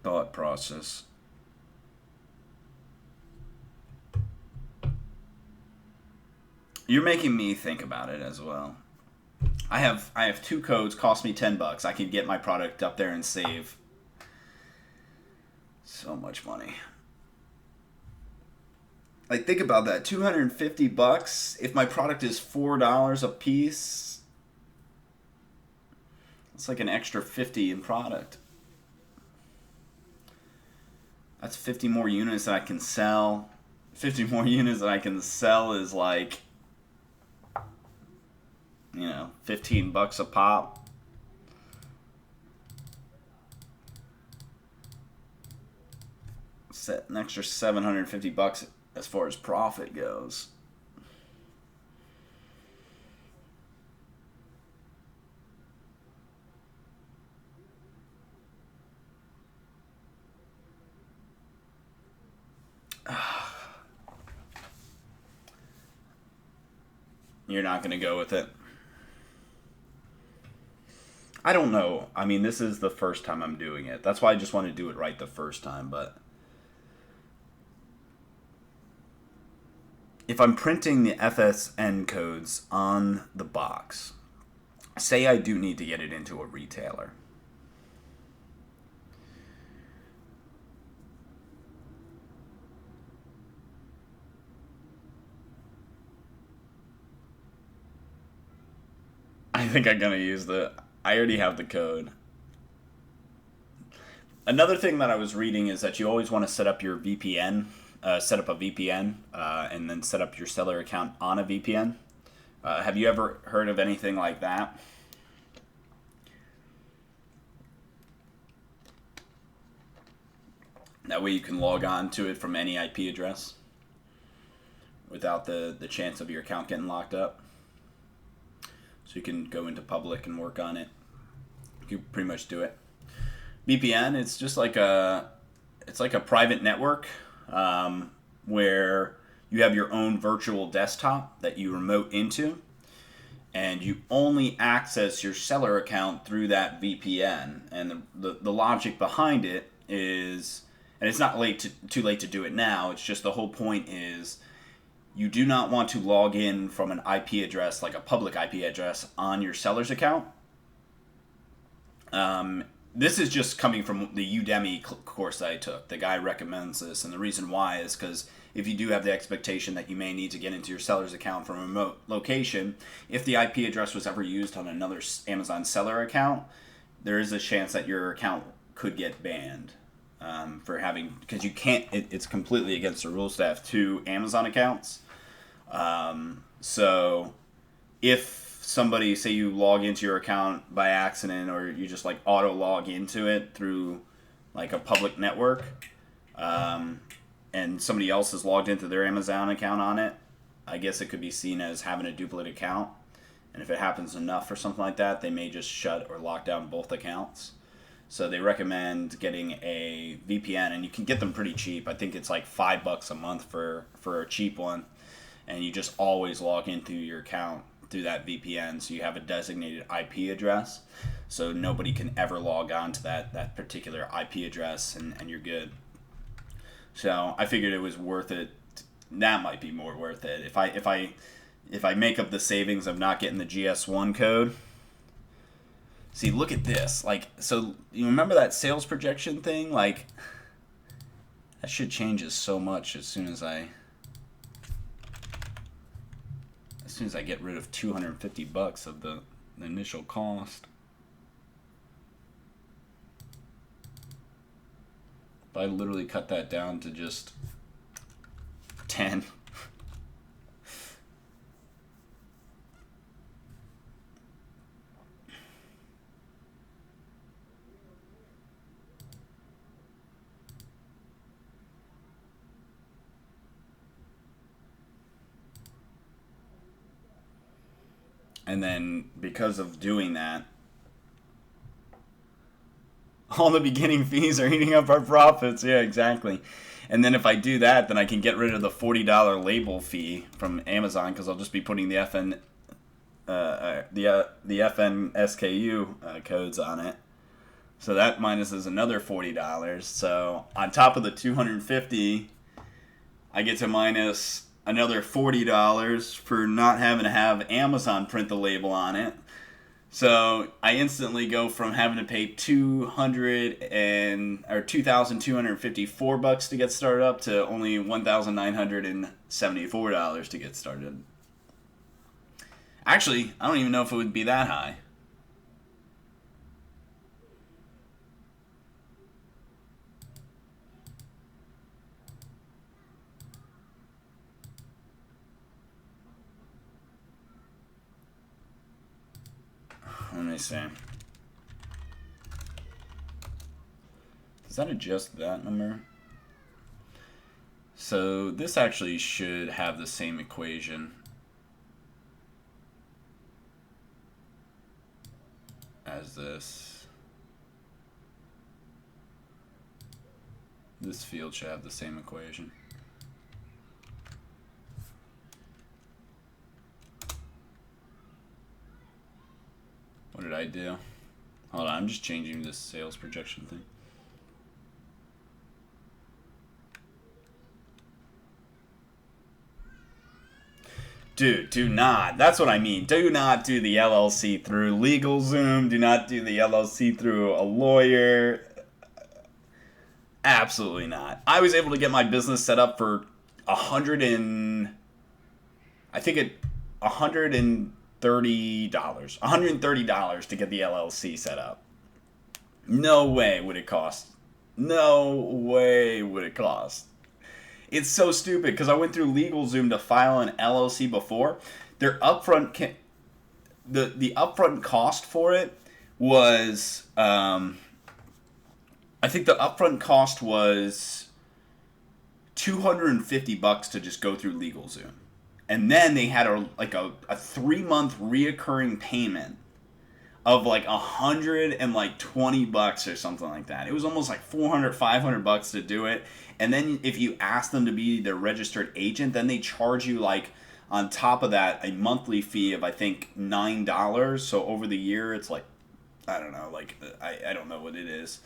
thought process. You're making me think about it as well. I have 2 codes, cost me $10. I can get my product up there and save so much money. Like, think about that. $250. If my product is $4 a piece, it's like an extra $50 in product. That's 50 more units that I can sell. 50 more units that I can sell is like, $15 a pop. Set an extra $750 as far as profit goes. You're not going to go with it? I don't know. I mean, this is the first time I'm doing it. That's why I just want to do it right the first time. But if I'm printing the FSN codes on the box, say I do need to get it into a retailer. I think I'm going to use I already have the code. Another thing that I was reading is that you always want to set up your VPN, set up a VPN, and then set up your seller account on a VPN. Have you ever heard of anything like that? That way you can log on to it from any IP address without the chance of your account getting locked up. So you can go into public and work on it. You can pretty much do it. VPN, it's just like a private network where you have your own virtual desktop that you remote into, and you only access your seller account through that VPN. And the logic behind it is, and it's not too late to do it now, it's just the whole point is you do not want to log in from an IP address, like a public IP address, on your seller's account. This is just coming from the Udemy course that I took. The guy recommends this, and the reason why is because if you do have the expectation that you may need to get into your seller's account from a remote location, if the IP address was ever used on another Amazon seller account, there is a chance that your account could get banned for having, because you can't, it's completely against the rules to have 2 Amazon accounts. So if somebody, say you log into your account by accident, or you just like auto log into it through like a public network, and somebody else has logged into their Amazon account on it, I guess it could be seen as having a duplicate account. And if it happens enough or something like that, they may just shut or lock down both accounts. So they recommend getting a VPN, and you can get them pretty cheap. I think it's like $5 a month for a cheap one, and you just always log in through your account through that VPN. So you have a designated IP address, so nobody can ever log on to that particular IP address, and you're good. So I figured it was worth it. That might be more worth it if I make up the savings of not getting the GS1 code. See, look at this. Like, so you remember that sales projection thing? Like, that shit changes so much as soon as I get rid of $250 of the initial cost. If I literally cut that down to just 10. And then because of doing that, all the beginning fees are eating up our profits. Yeah, exactly. And then if I do that, then I can get rid of the $40 label fee from Amazon, because I'll just be putting the FN SKU codes on it. So that minuses another $40. So on top of the $250, I get to minus another $40 for not having to have Amazon print the label on it. So I instantly go from having to pay $2,254 to get started up to only $1,974 to get started. Actually, I don't even know if it would be that high. Let me see. Does that adjust that number? So this actually should have the same equation as this. This field should have the same equation. What did I do? Hold on, I'm just changing this sales projection thing. Dude, do not. That's what I mean. Do not do the LLC through LegalZoom. Do not do the LLC through a lawyer. Absolutely not. I was able to get my business set up for $130 to get the LLC set up. No way would it cost. No way would it cost. It's so stupid because I went through LegalZoom to file an LLC before. Their upfront the upfront cost for it was I think the upfront cost was $250 to just go through LegalZoom. And then they had a 3-month reoccurring payment of like $120 or something like that. It was almost like $400-500 to do it. And then if you ask them to be their registered agent, then they charge you like on top of that a monthly fee of I think $9. So over the year it's like I don't know, like I don't know what it is,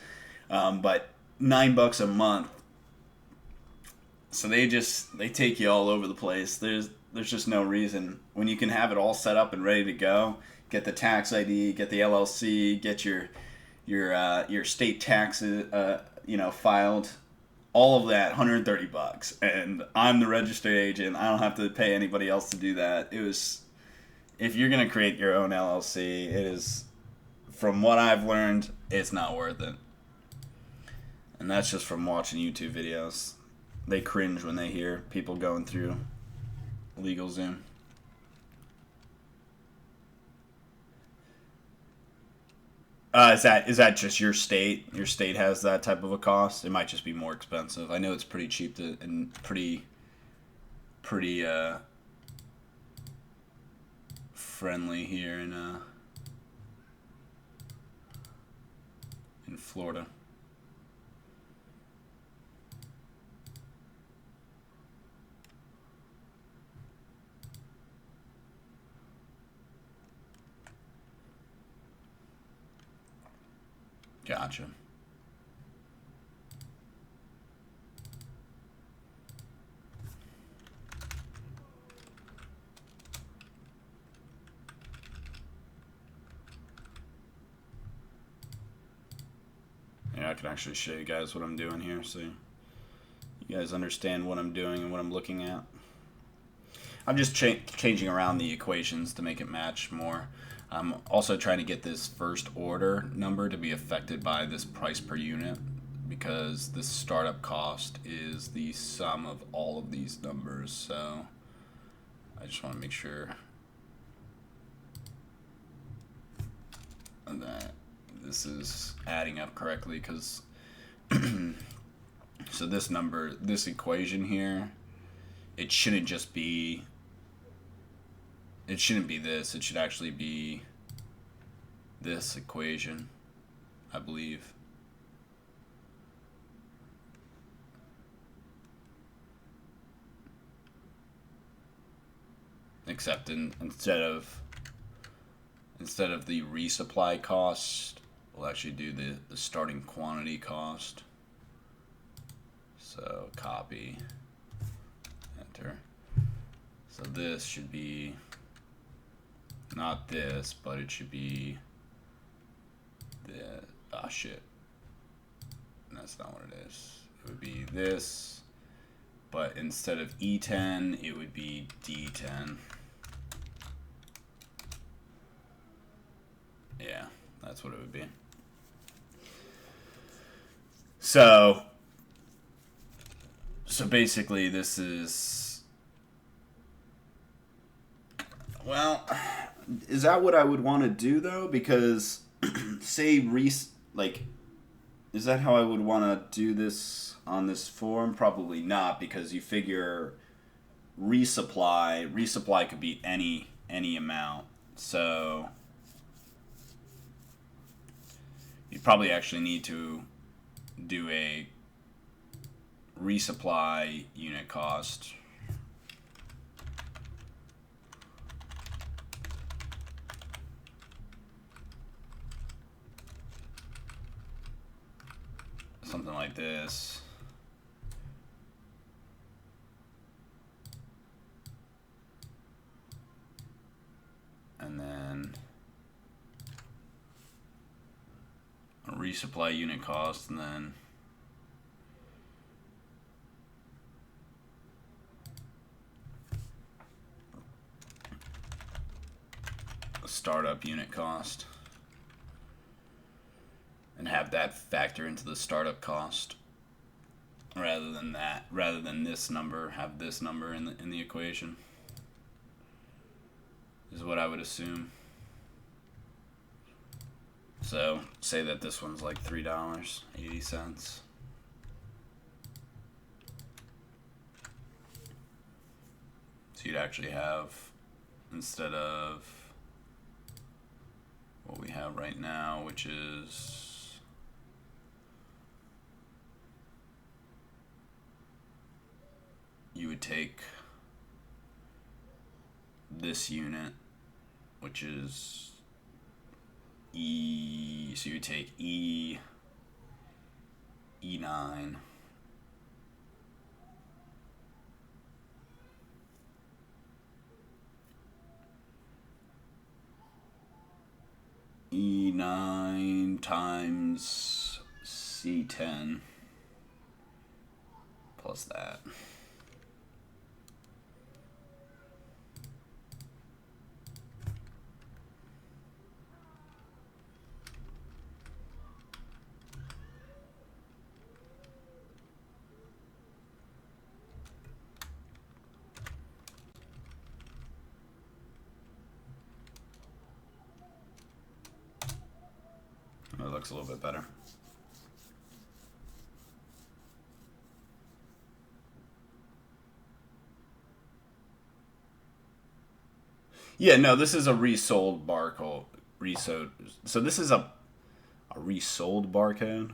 but $9 a month. So they take you all over the place. There's just no reason when you can have it all set up and ready to go. Get the tax ID, get the LLC, get your state taxes, filed. All of that, $130, and I'm the registered agent. I don't have to pay anybody else to do that. It was, if you're gonna create your own LLC, it is, from what I've learned, it's not worth it. And that's just from watching YouTube videos. They cringe when they hear people going through LegalZoom. Is that just your state? Your state has that type of a cost? It might just be more expensive. I know it's pretty cheap and pretty friendly here in in Florida. Gotcha. Yeah, I can actually show you guys what I'm doing here, so you guys understand what I'm doing and what I'm looking at. I'm just changing around the equations to make it match more. I'm also trying to get this first order number to be affected by this price per unit, because this startup cost is the sum of all of these numbers. So I just want to make sure that this is adding up correctly, because so this number, this equation here, it shouldn't just be, it shouldn't be this, it should actually be this equation, I believe. Except instead of the resupply cost, we'll actually do the starting quantity cost. So copy, enter. So this should be not this, but it should be the, ah shit. That's not what it is. It would be this, but instead of E10, it would be D10. Yeah, that's what it would be. So basically this is, well, is that what I would want to do though? Because say is that how I would want to do this on this form? Probably not, because you figure resupply could be any amount. So you probably actually need to do a resupply unit cost. Something like this. And then a resupply unit cost, and then a startup unit cost, and have that factor into the startup cost, rather than this number, have this number in the equation, is what I would assume. So say that this one's like $3.80. So you'd actually have, instead of what we have right now, which is you would take this unit, which is E, so you would take E9, E9 times C10 plus that. It looks a little bit better. Yeah, no, this is a resold barcode. Resold. So this is a A resold barcode.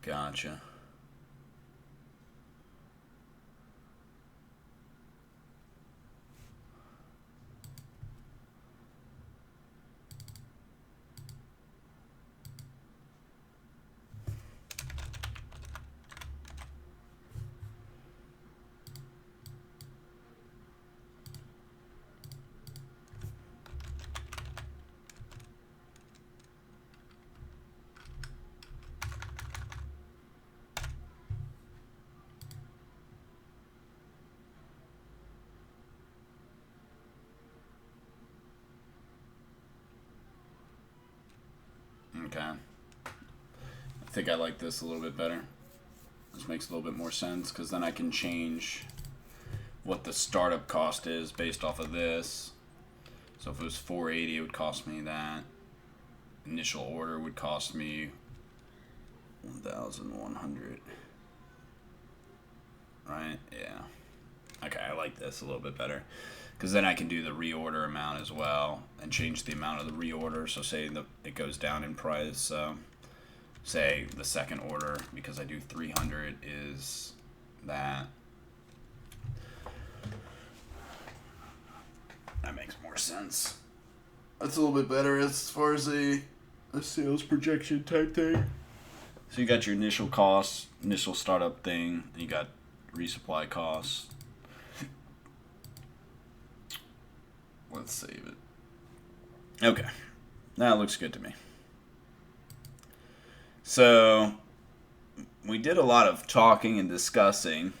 Gotcha. Okay. I think I like this a little bit better. This makes a little bit more sense because then I can change what the startup cost is based off of this. So if it was $480, it would cost me that. Initial order would cost me $1,100. Right? Yeah. Okay, I like this a little bit better. Because then I can do the reorder amount as well and change the amount of the reorder. So say it goes down in price. Say the second order, because I do 300, is that. That makes more sense. That's a little bit better as far as a sales projection type thing. So you got your initial costs, initial startup thing, and you got resupply costs. Let's save it. Okay. That looks good to me. So, we did a lot of talking and discussing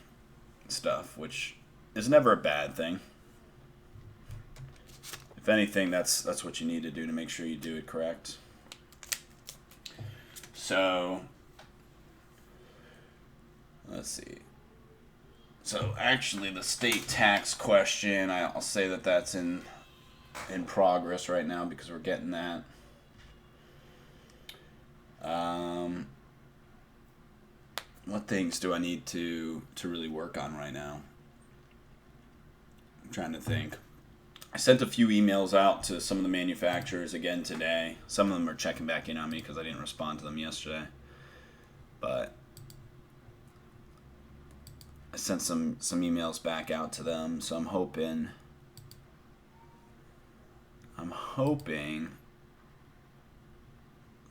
stuff, which is never a bad thing. If anything, that's what you need to do to make sure you do it correct. So, let's see. So, actually, the state tax question, I'll say that that's in progress right now because we're getting that. What things do I need to really work on right now? I'm trying to think. I sent a few emails out to some of the manufacturers again today. Some of them are checking back in on me because I didn't respond to them yesterday. But I sent some emails back out to them, so I'm hoping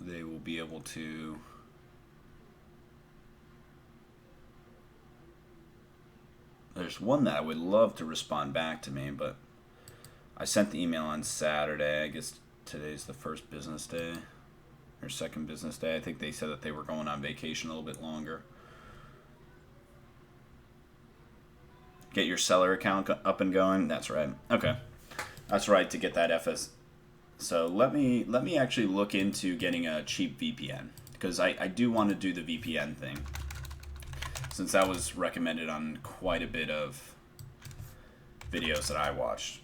they will be able to there's one that I would love to respond back to me, but I sent the email on Saturday. I guess today's the first business day or second business day. I think they said that they were going on vacation a little bit longer. Get your seller account up and going. That's right. Okay. That's right, to get that FS. So let me actually look into getting a cheap VPN because I do want to do the VPN thing since that was recommended on quite a bit of videos that I watched.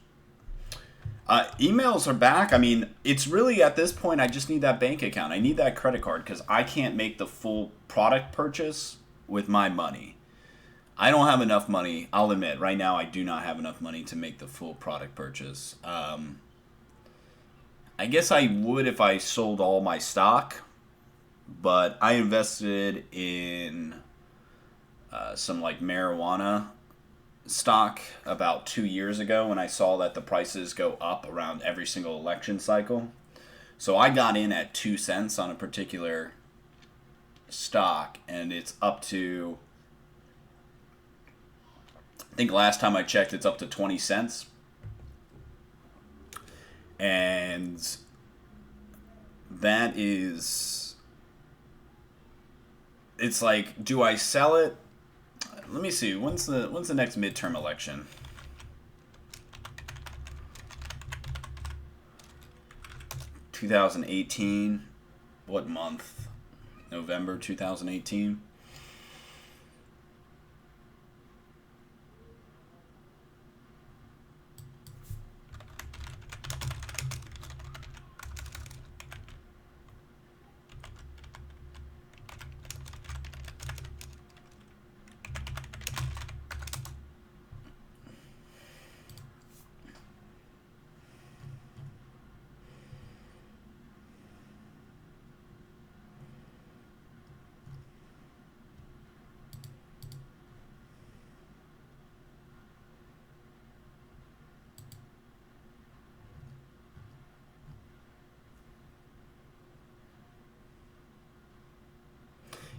Emails are back. I mean, it's really at this point I just need that bank account. I need that credit card because I can't make the full product purchase with my money. I don't have enough money. I'll admit, right now I do not have enough money to make the full product purchase. I guess I would if I sold all my stock, but I invested in some like marijuana stock about 2 years ago when I saw that the prices go up around every single election cycle. So I got in at 2 cents on a particular stock, and it's up to, I think last time I checked, it's up to 20 cents. And that is, it's like, do I sell it? Let me see. When's the next midterm election? (2018). What month? November 2018.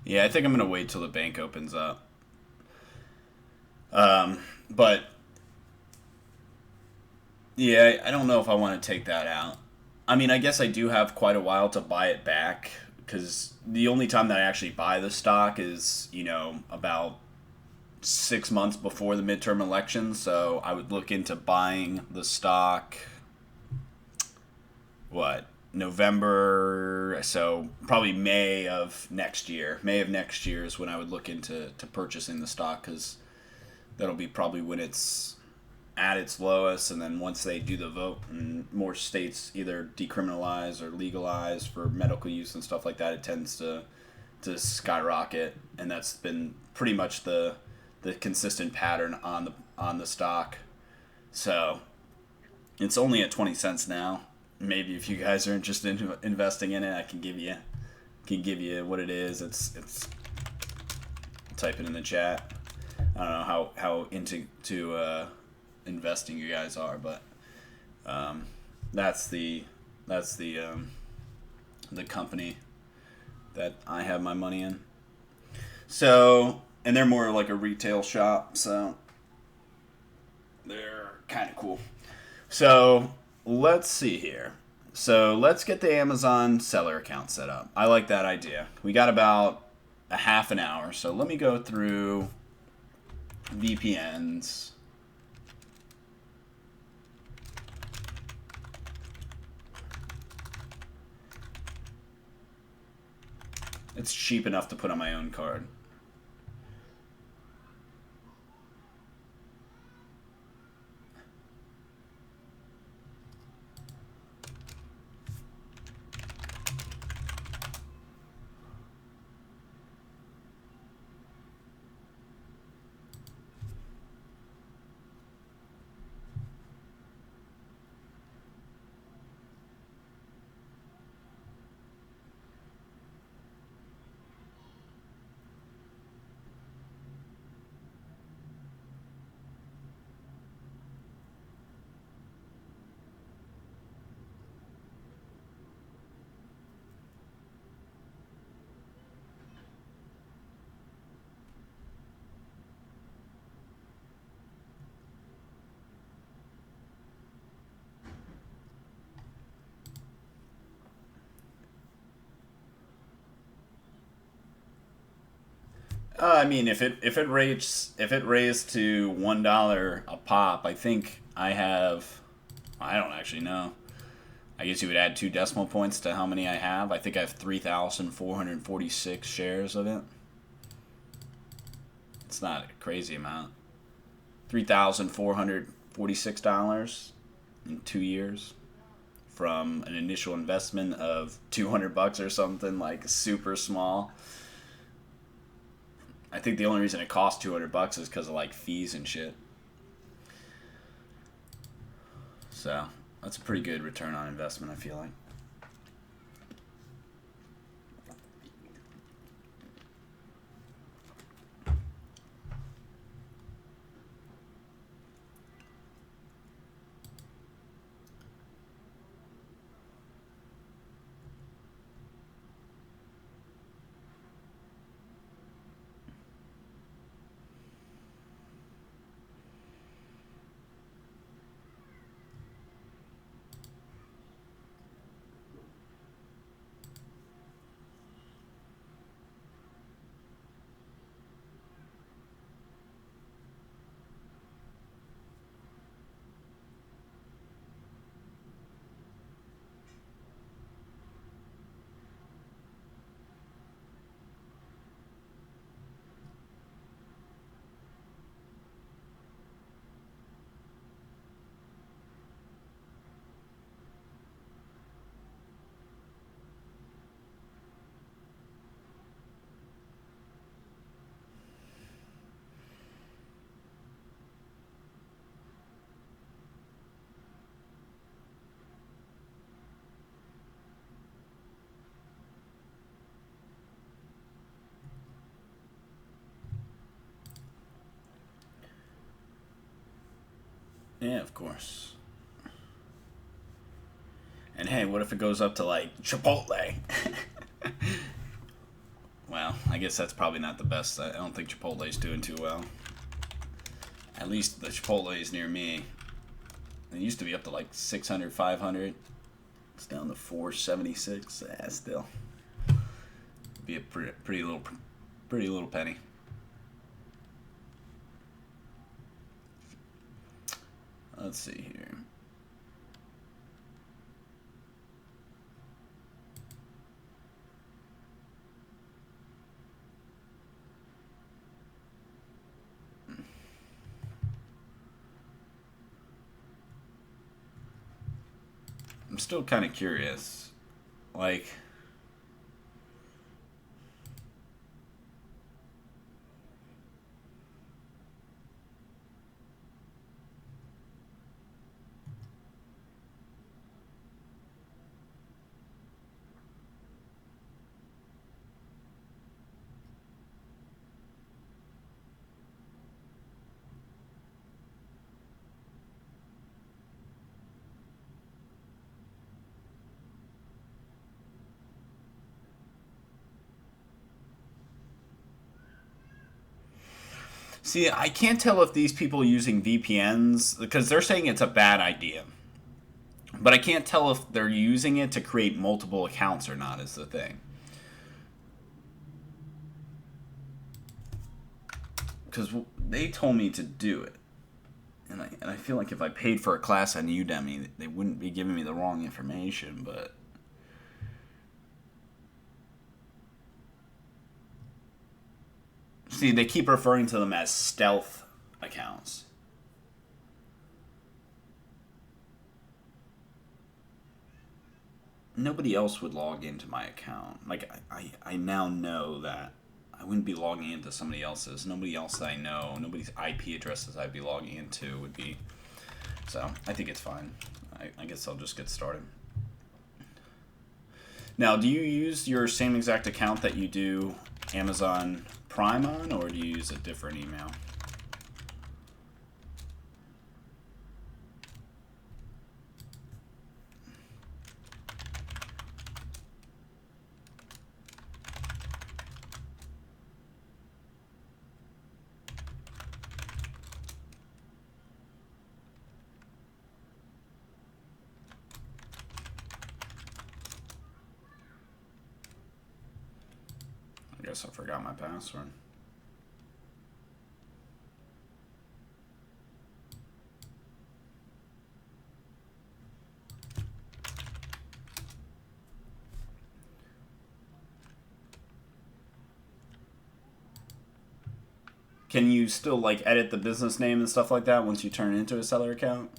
Yeah, I think I'm gonna wait till the bank opens up. But yeah, I don't know if I want to take that out. I mean, I guess I do have quite a while to buy it back because the only time that I actually buy the stock is, about 6 months before the midterm election. So I would look into buying the stock, what, November, so probably May of next year. May of next year is when I would look into purchasing the stock because that'll be probably when it's at its lowest, and then once they do the vote and more states either decriminalize or legalize for medical use and stuff like that, it tends to skyrocket, and that's been pretty much the consistent pattern on the stock. So it's only at 20 cents now. Maybe if you guys are interested in investing in it, I can give you what it is. It's type it in the chat. I don't know how into investing you guys are, but that's the company that I have my money in. So, and they're more like a retail shop, so they're kind of cool. So let's see here. So let's get the Amazon seller account set up. I like that idea. We got about a half an hour, so let me go through VPNs. It's cheap enough to put on my own card. I mean, if it raised to $1 a pop, I think I have. I don't actually know. I guess you would add 2 decimal points to how many I have. I think I have 3,446 shares of it. It's not a crazy amount. $3,446 in 2 years from an initial investment of $200 or something, like super small. I think the only reason it costs $200 is because of like fees and shit. So that's a pretty good return on investment, I feel like. Yeah, of course. And hey, what if it goes up to like Chipotle? Well, I guess that's probably not the best. I don't think Chipotle's doing too well. At least the Chipotle's near me. It used to be up to like 600, 500. It's down to 476. Still, be a pretty little penny. Let's see here. I'm still kind of curious. Like, see, I can't tell if these people using VPNs, because they're saying it's a bad idea. But I can't tell if they're using it to create multiple accounts or not, is the thing. Because they told me to do it. And I feel like if I paid for a class on Udemy, they wouldn't be giving me the wrong information, but... See, they keep referring to them as stealth accounts. Nobody else would log into my account. Like, I now know that I wouldn't be logging into somebody else's. Nobody else that I know, nobody's IP addresses I'd be logging into would be. So, I think it's fine. I guess I'll just get started. Now, do you use your same exact account that you do Amazon Prime on, or do you use a different email? I guess I forgot my password. Can you still like edit the business name and stuff like that once you turn it into a seller account?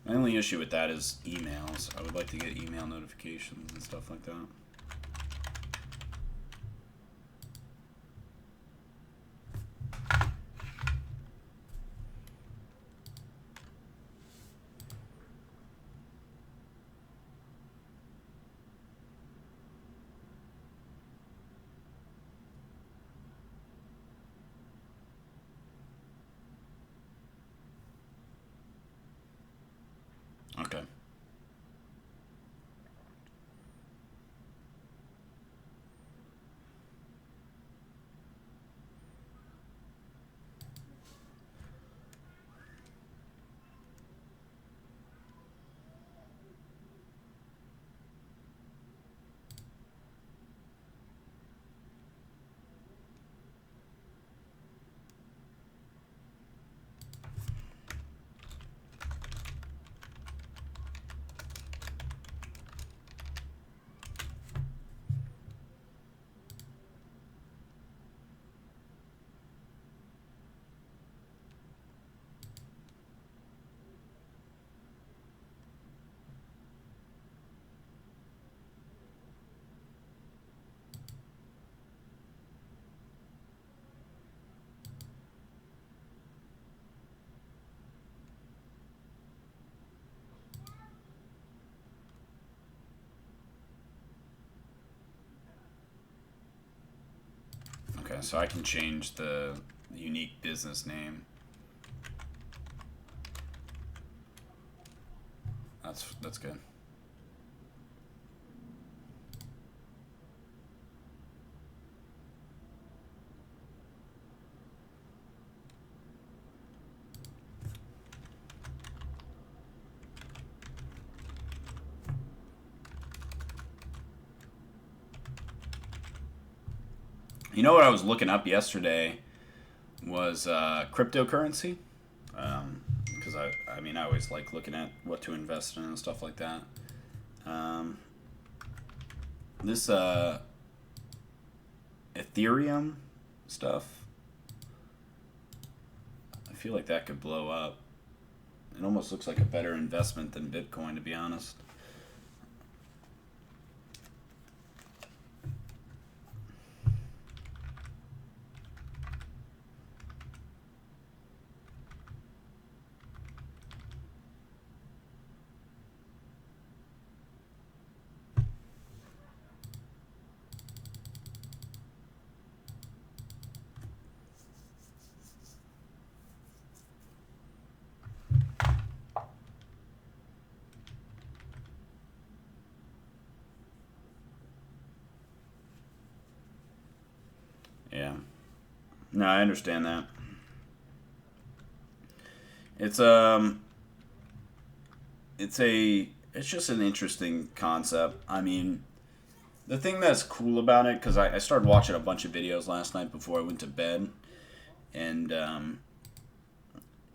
My only issue with that is emails. I would like to get email notifications and stuff like that. Okay. Okay, so I can change the unique business name. That's good. You know what I was looking up yesterday was cryptocurrency. Because I mean, I always like looking at what to invest in and stuff like that. This Ethereum stuff, I feel like that could blow up. It almost looks like a better investment than Bitcoin, to be honest. Yeah. No, I understand that. It's it's just an interesting concept. I mean, the thing that's cool about it, because I started watching a bunch of videos last night before I went to bed, and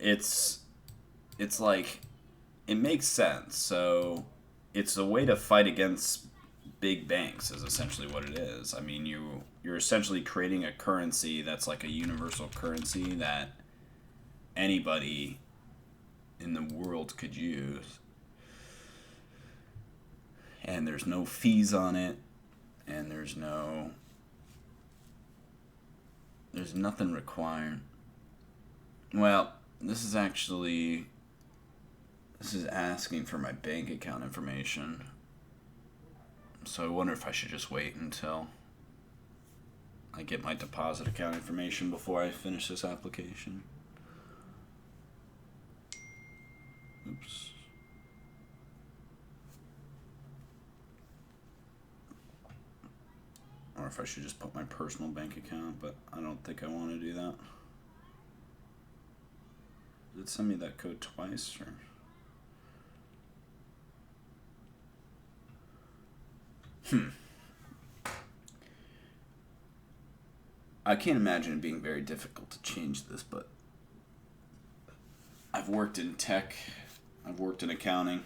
it's like it makes sense. So it's a way to fight against big banks is essentially what it is. I mean, you're essentially creating a currency that's like a universal currency that anybody in the world could use. And there's no fees on it, and there's nothing required. Well, this is asking for my bank account information. So I wonder if I should just wait until I get my deposit account information before I finish this application. Oops. Or if I should just put my personal bank account, but I don't think I want to do that. Did it send me that code twice, or? I can't imagine it being very difficult to change this, but I've worked in tech, I've worked in accounting,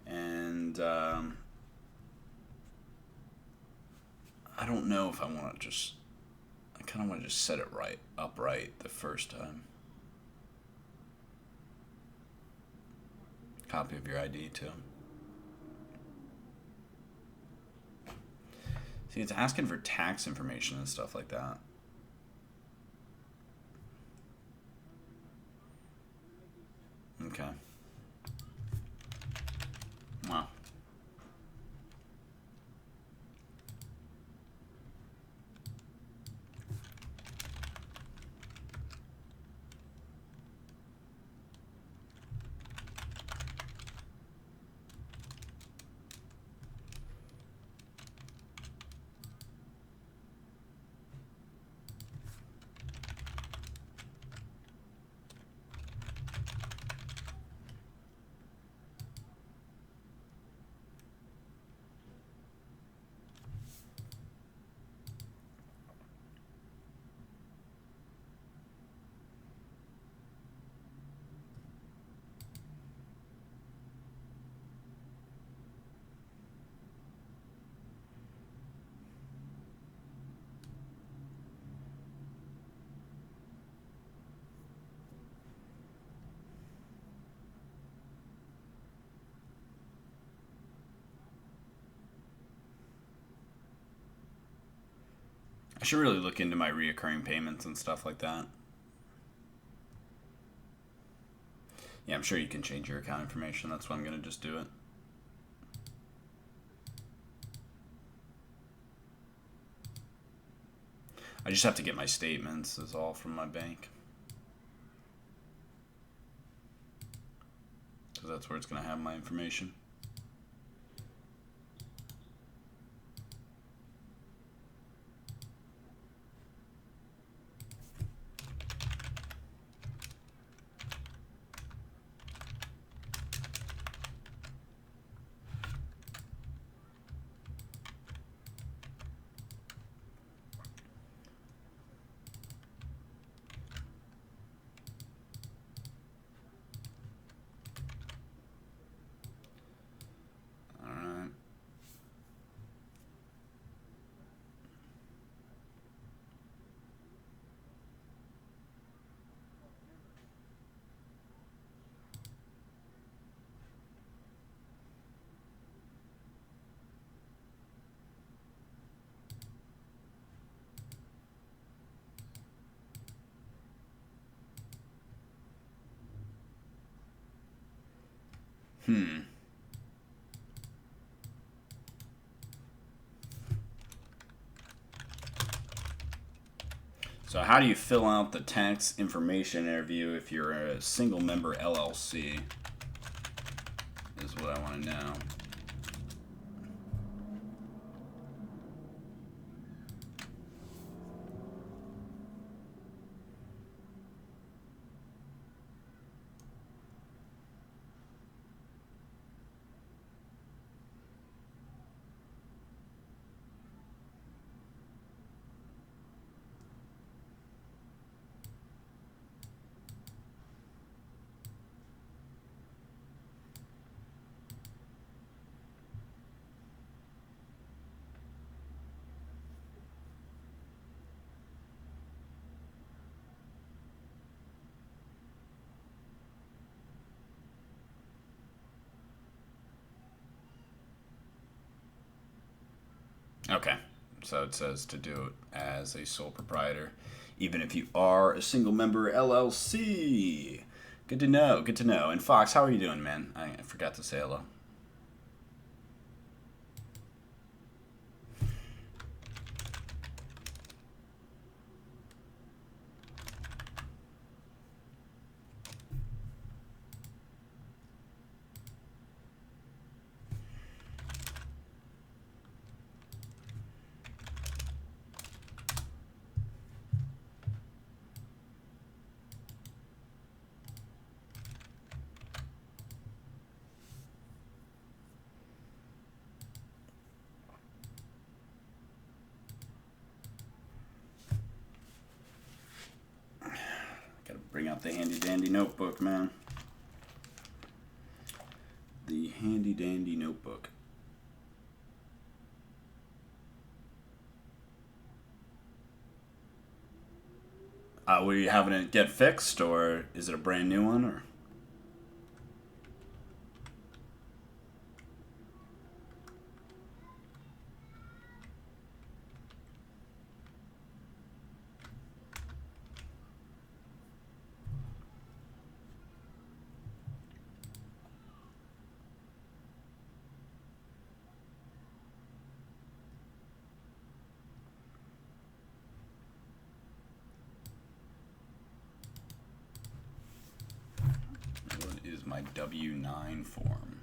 and I don't know if I want to just. I kind of want to just set it upright the first time. Copy of your ID too. See, it's asking for tax information and stuff like that. Okay. Wow. I should really look into my reoccurring payments and stuff like that. Yeah, I'm sure you can change your account information. That's why I'm going to just do it. I just have to get my statements, is all, from my bank. Because that's where it's going to have my information. So how do you fill out the tax information interview if you're a single member LLC? Is what I want to know. Okay, so it says to do it as a sole proprietor, even if you are a single member LLC. Good to know, good to know. And Fox, how are you doing, man? I forgot to say hello. Gotta bring out the handy dandy notebook, man. The handy dandy notebook. Were you having it get fixed, or is it a brand new one, or? What is my W-9 form?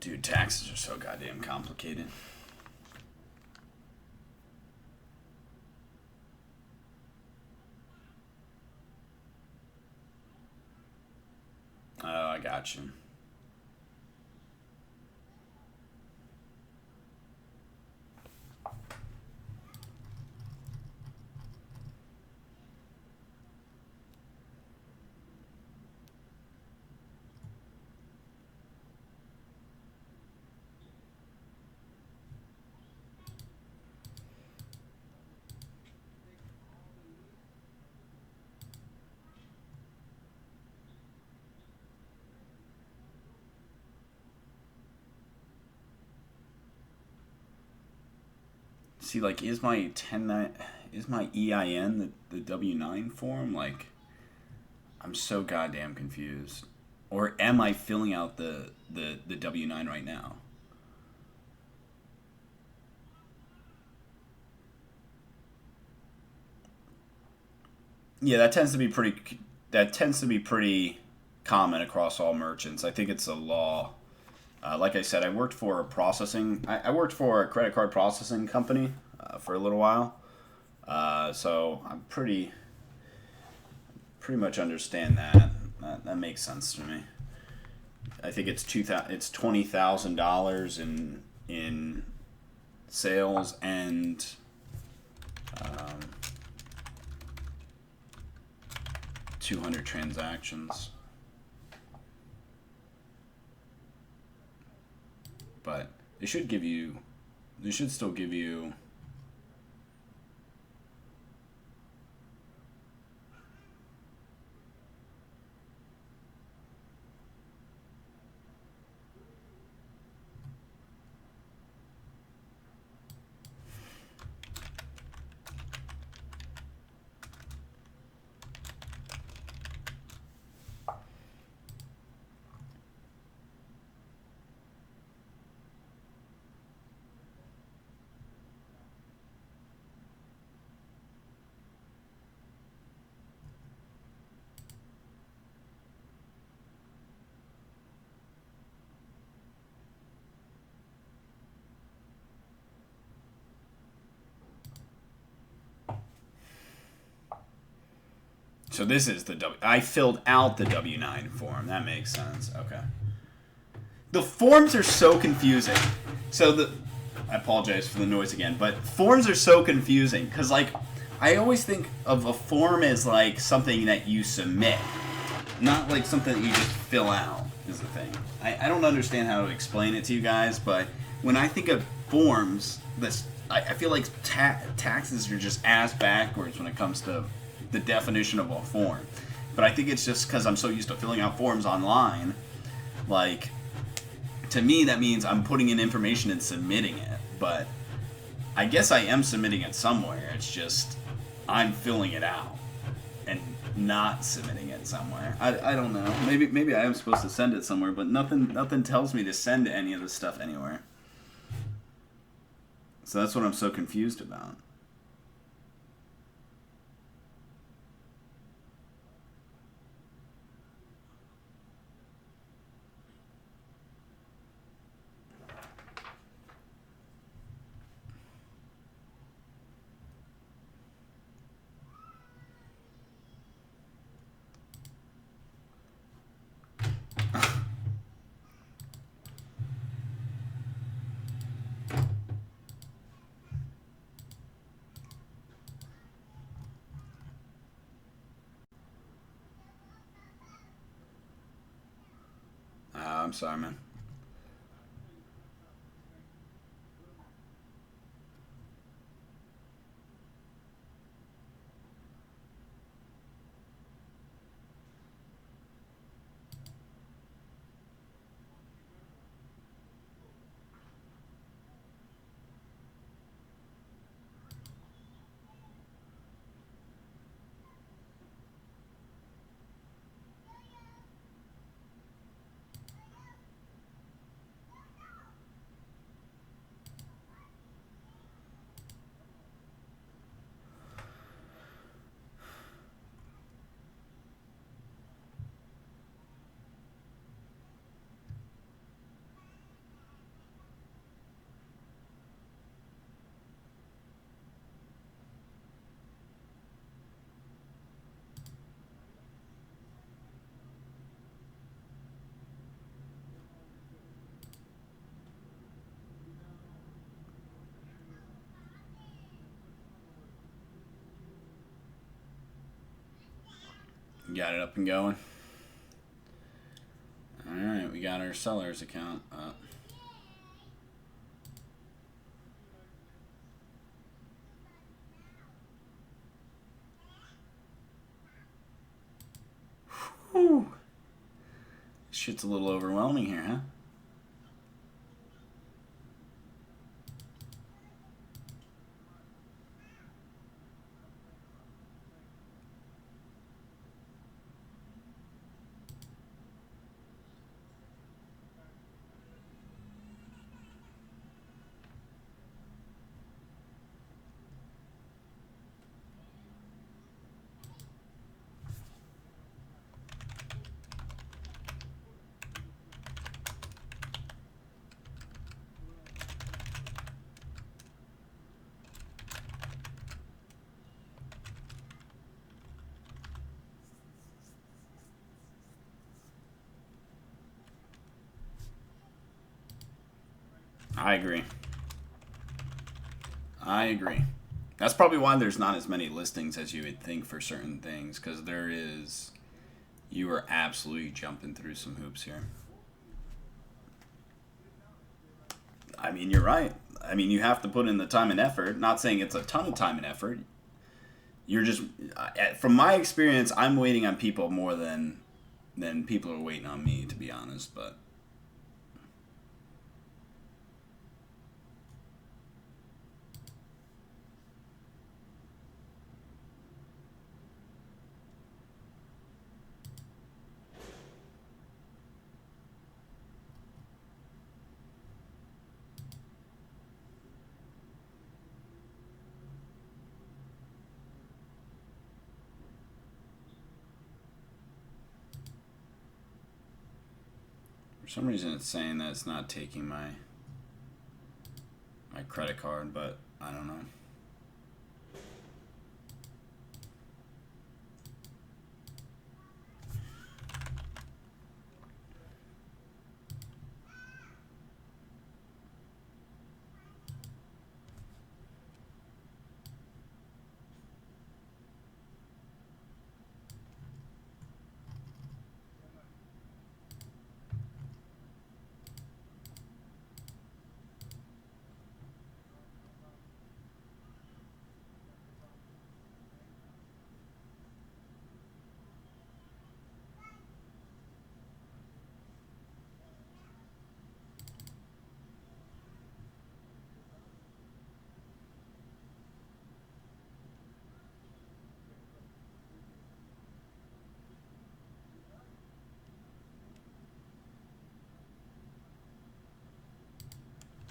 Dude, taxes are so goddamn complicated. Oh, I got you. See, like, is my EIN the W-9 form? Like, I'm so goddamn confused. Or am I filling out the W-9 right now? Yeah, that tends to be pretty common across all merchants. I think it's a law. Like I said, I worked for I worked for a credit card processing company for a little while. So I'm pretty much understand that. That makes sense to me. I think it's $20,000 in sales and 200 transactions. but they should give you, they should still give you. So this is the I filled out the W-9 form. That makes sense. Okay. The forms are so confusing. So I apologize for the noise again, but forms are so confusing because, like, I always think of a form as, like, something that you submit, not like something that you just fill out is the thing. I don't understand how to explain it to you guys, but when I think of forms, I feel like taxes are just ass backwards when it comes to the definition of a form. But I think it's just because I'm so used to filling out forms online. Like, to me, that means I'm putting in information and submitting it. But I guess I am submitting it somewhere. It's just I'm filling it out and not submitting it somewhere. I don't know. Maybe I am supposed to send it somewhere, but nothing tells me to send any of this stuff anywhere. So that's what I'm so confused about. I'm sorry, man. Got it up and going. Alright, we got our seller's account up. Whew. Shit's a little overwhelming here, huh? I agree. I agree. That's probably why there's not as many listings as you would think for certain things, because there is. You are absolutely jumping through some hoops here. I mean, you're right. I mean, you have to put in the time and effort. Not saying it's a ton of time and effort. You're just, from my experience, I'm waiting on people more than people are waiting on me, to be honest. But for some reason, it's saying that it's not taking my credit card, but I don't know.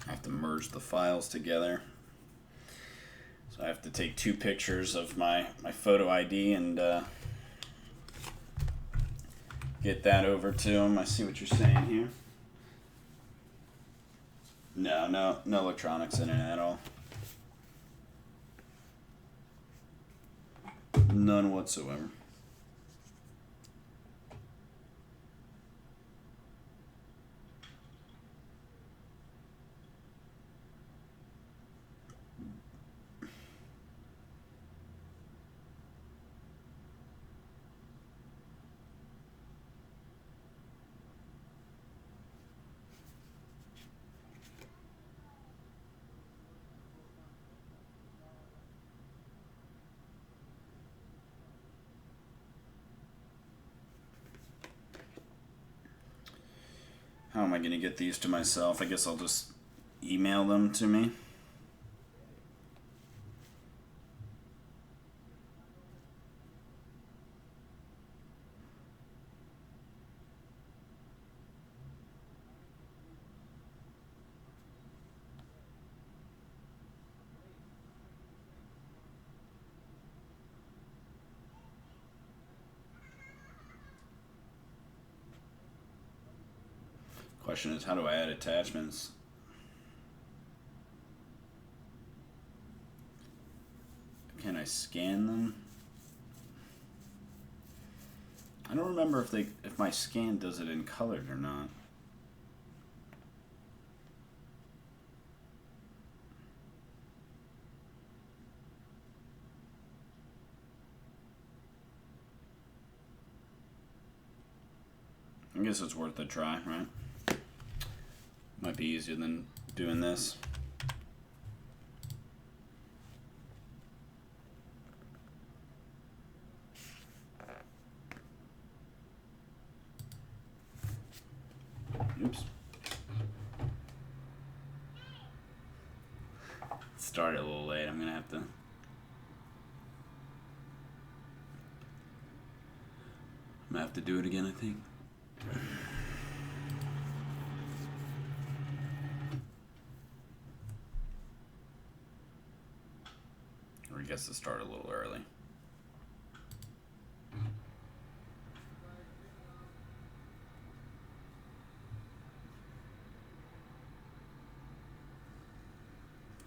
I have to merge the files together. So I have to take 2 pictures of my photo ID and get that over to them. I see what you're saying here. No electronics in it at all. None whatsoever. How am I going to get these to myself? I guess I'll just email them to me. Question is, how do I add attachments? Can I scan them? I don't remember if my scan does it in colored or not. I guess it's worth a try, right? Might be easier than doing this. Oops. Started a little late. I'm gonna have to do it again, I think. Or I guess to start a little early.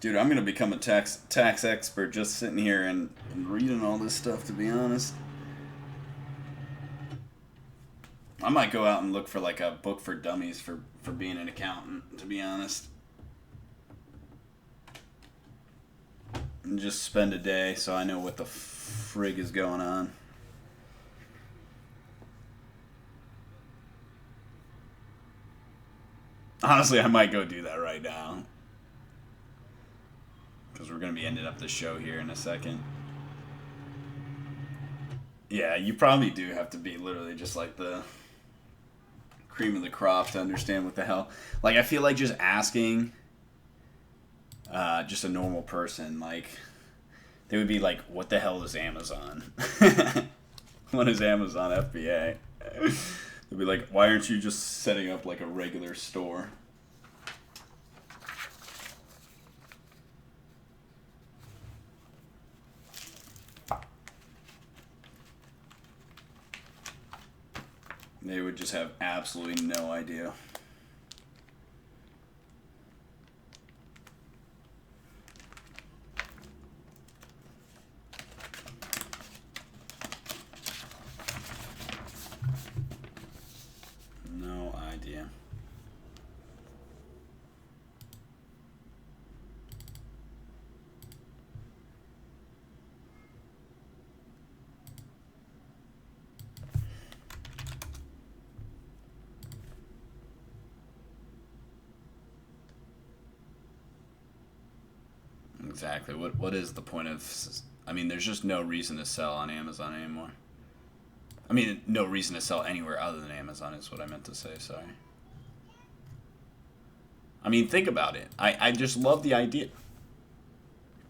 Dude, I'm gonna become a tax expert just sitting here and reading all this stuff, to be honest. I might go out and look for like a book for dummies for being an accountant, to be honest. And just spend a day so I know what the frig is going on. Honestly, I might go do that right now. because we're going to be ending up the show here in a second. Yeah, you probably do have to be literally just like the cream of the crop to understand what the hell. Like, I feel like just asking just a normal person, like, they would be like, what the hell is Amazon? What is Amazon FBA? They'd be like, why aren't you just setting up like a regular store? They would just have absolutely no idea. No idea. Exactly. What is the point of... I mean, there's just no reason to sell on Amazon anymore. I mean, no reason to sell anywhere other than Amazon is what I meant to say, sorry. I mean, think about it. I just love the idea.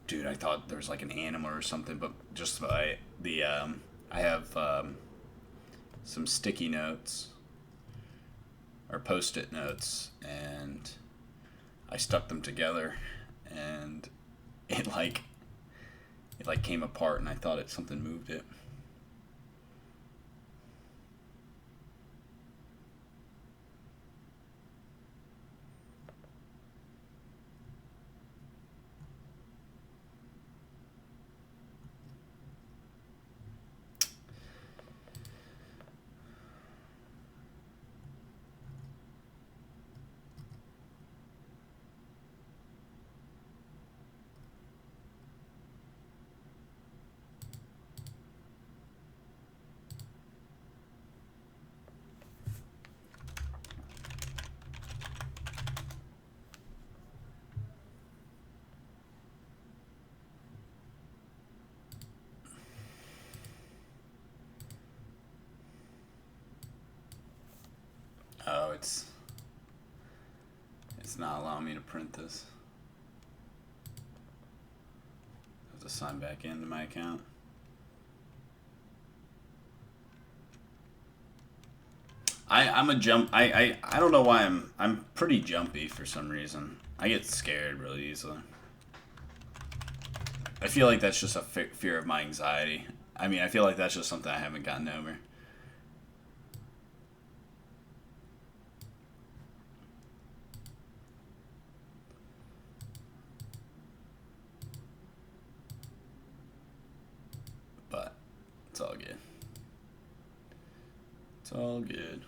Dude, I thought there was like an animal or something, but just I have some sticky notes or post-it notes, and I stuck them together, and it came apart, and I thought something moved it. Oh, it's not allowing me to print this. I have to sign back into my account. I don't know why I'm pretty jumpy for some reason. I get scared really easily. I feel like that's just a fear of my anxiety. I mean, I feel like that's just something I haven't gotten over. But it's all good. It's all good.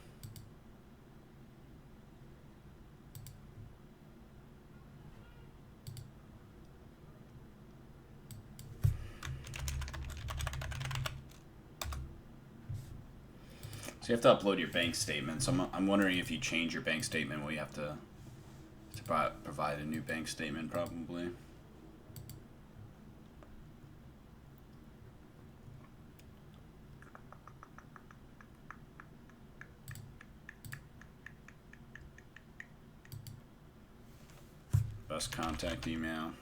So you have to upload your bank statements. I'm wondering if you change your bank statement, will you have to provide a new bank statement probably. Best contact email.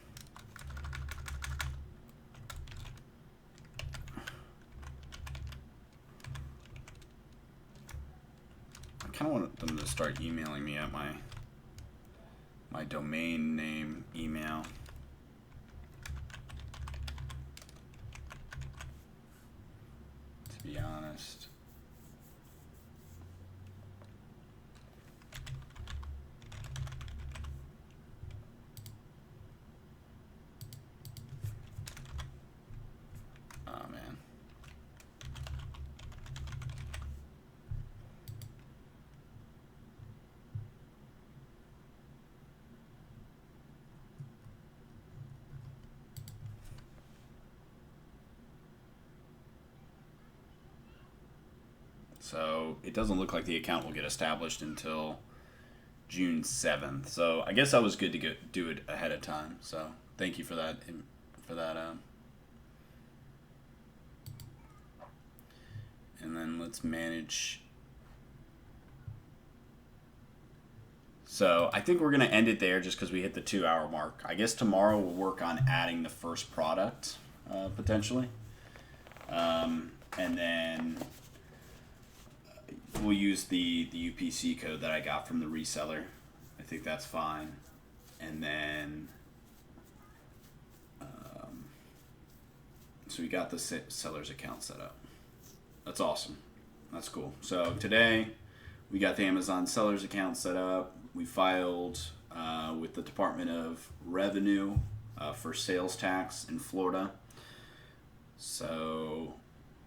I kind of want them to start emailing me at my domain name email. To be honest. Oh man. So it doesn't look like the account will get established until June 7th. So I guess I was good to do it ahead of time. So thank you for that. And then let's manage. So I think we're going to end it there just because we hit the 2-hour mark. I guess tomorrow we'll work on adding the first product, potentially. And then we'll use the UPC code that I got from the reseller. I think that's fine. And then, so we got the seller's account set up. That's awesome. That's cool. So today we got the Amazon seller's account set up. We filed with the Department of Revenue for sales tax in Florida. So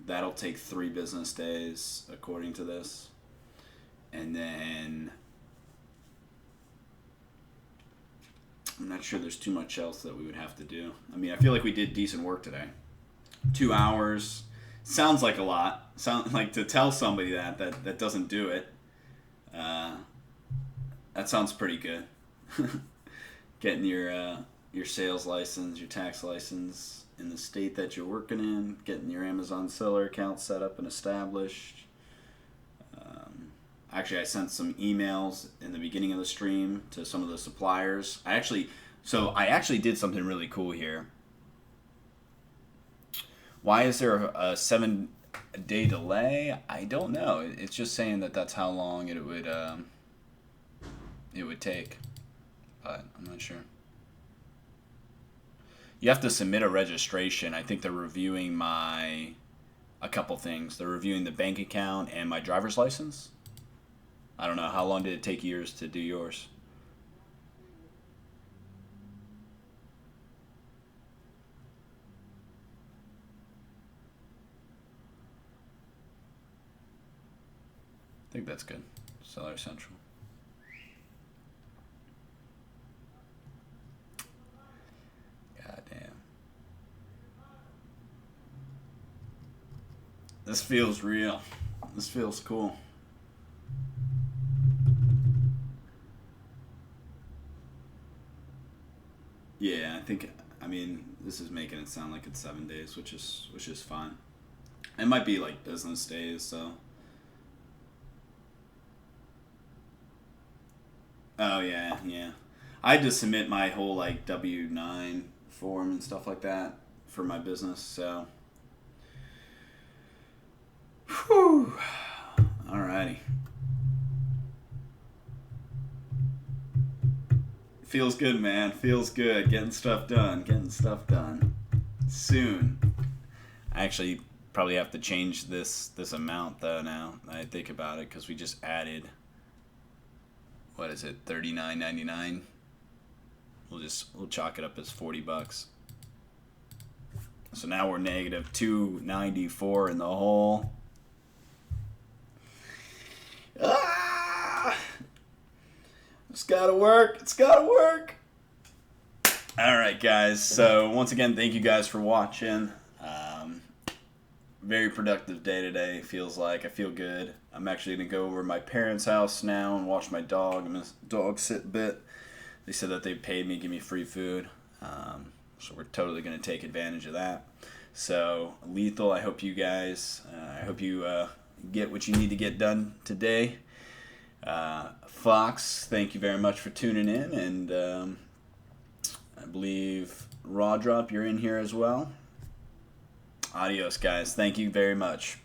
that'll take 3 business days according to this. And then I'm not sure there's too much else that we would have to do. I mean, I feel like we did decent work today. 2 hours sounds like a lot. Sound like to tell somebody that doesn't do it. That sounds pretty good. Getting your sales license, your tax license in the state that you're working in, getting your Amazon seller account set up and established. Actually, I sent some emails in the beginning of the stream to some of the suppliers. I actually did something really cool here. Why is there a 7-day delay? I don't know. It's just saying that that's how long it would take, but I'm not sure. You have to submit a registration. I think they're reviewing a couple things. They're reviewing the bank account and my driver's license. I don't know. How long did it take yours to do yours? I think that's good. Seller Central. God damn. This feels real. This feels cool. Yeah, I mean, this is making it sound like it's 7 days, which is fine. It might be like business days, so. Oh yeah. I had to submit my whole like W-9 form and stuff like that for my business, so. Whew. Alrighty. Feels good, man. Feels good. Getting stuff done. Soon. I actually probably have to change this amount though now that I think about it, because we just added, what is it, $39.99. We'll chalk it up as $40. So now we're negative $2.94 in the hole. It's gotta work. All right, guys. So once again, thank you guys for watching. Very productive day today. Feels like I feel good. I'm actually gonna go over to my parents' house now and watch my dog. I'm gonna dog sit a bit. They said that they paid me, give me free food. So we're totally gonna take advantage of that. So Lethal, I hope you guys, get what you need to get done today. Fox, thank you very much for tuning in, and I believe Raw Drop, you're in here as well. Adios, guys. Thank you very much.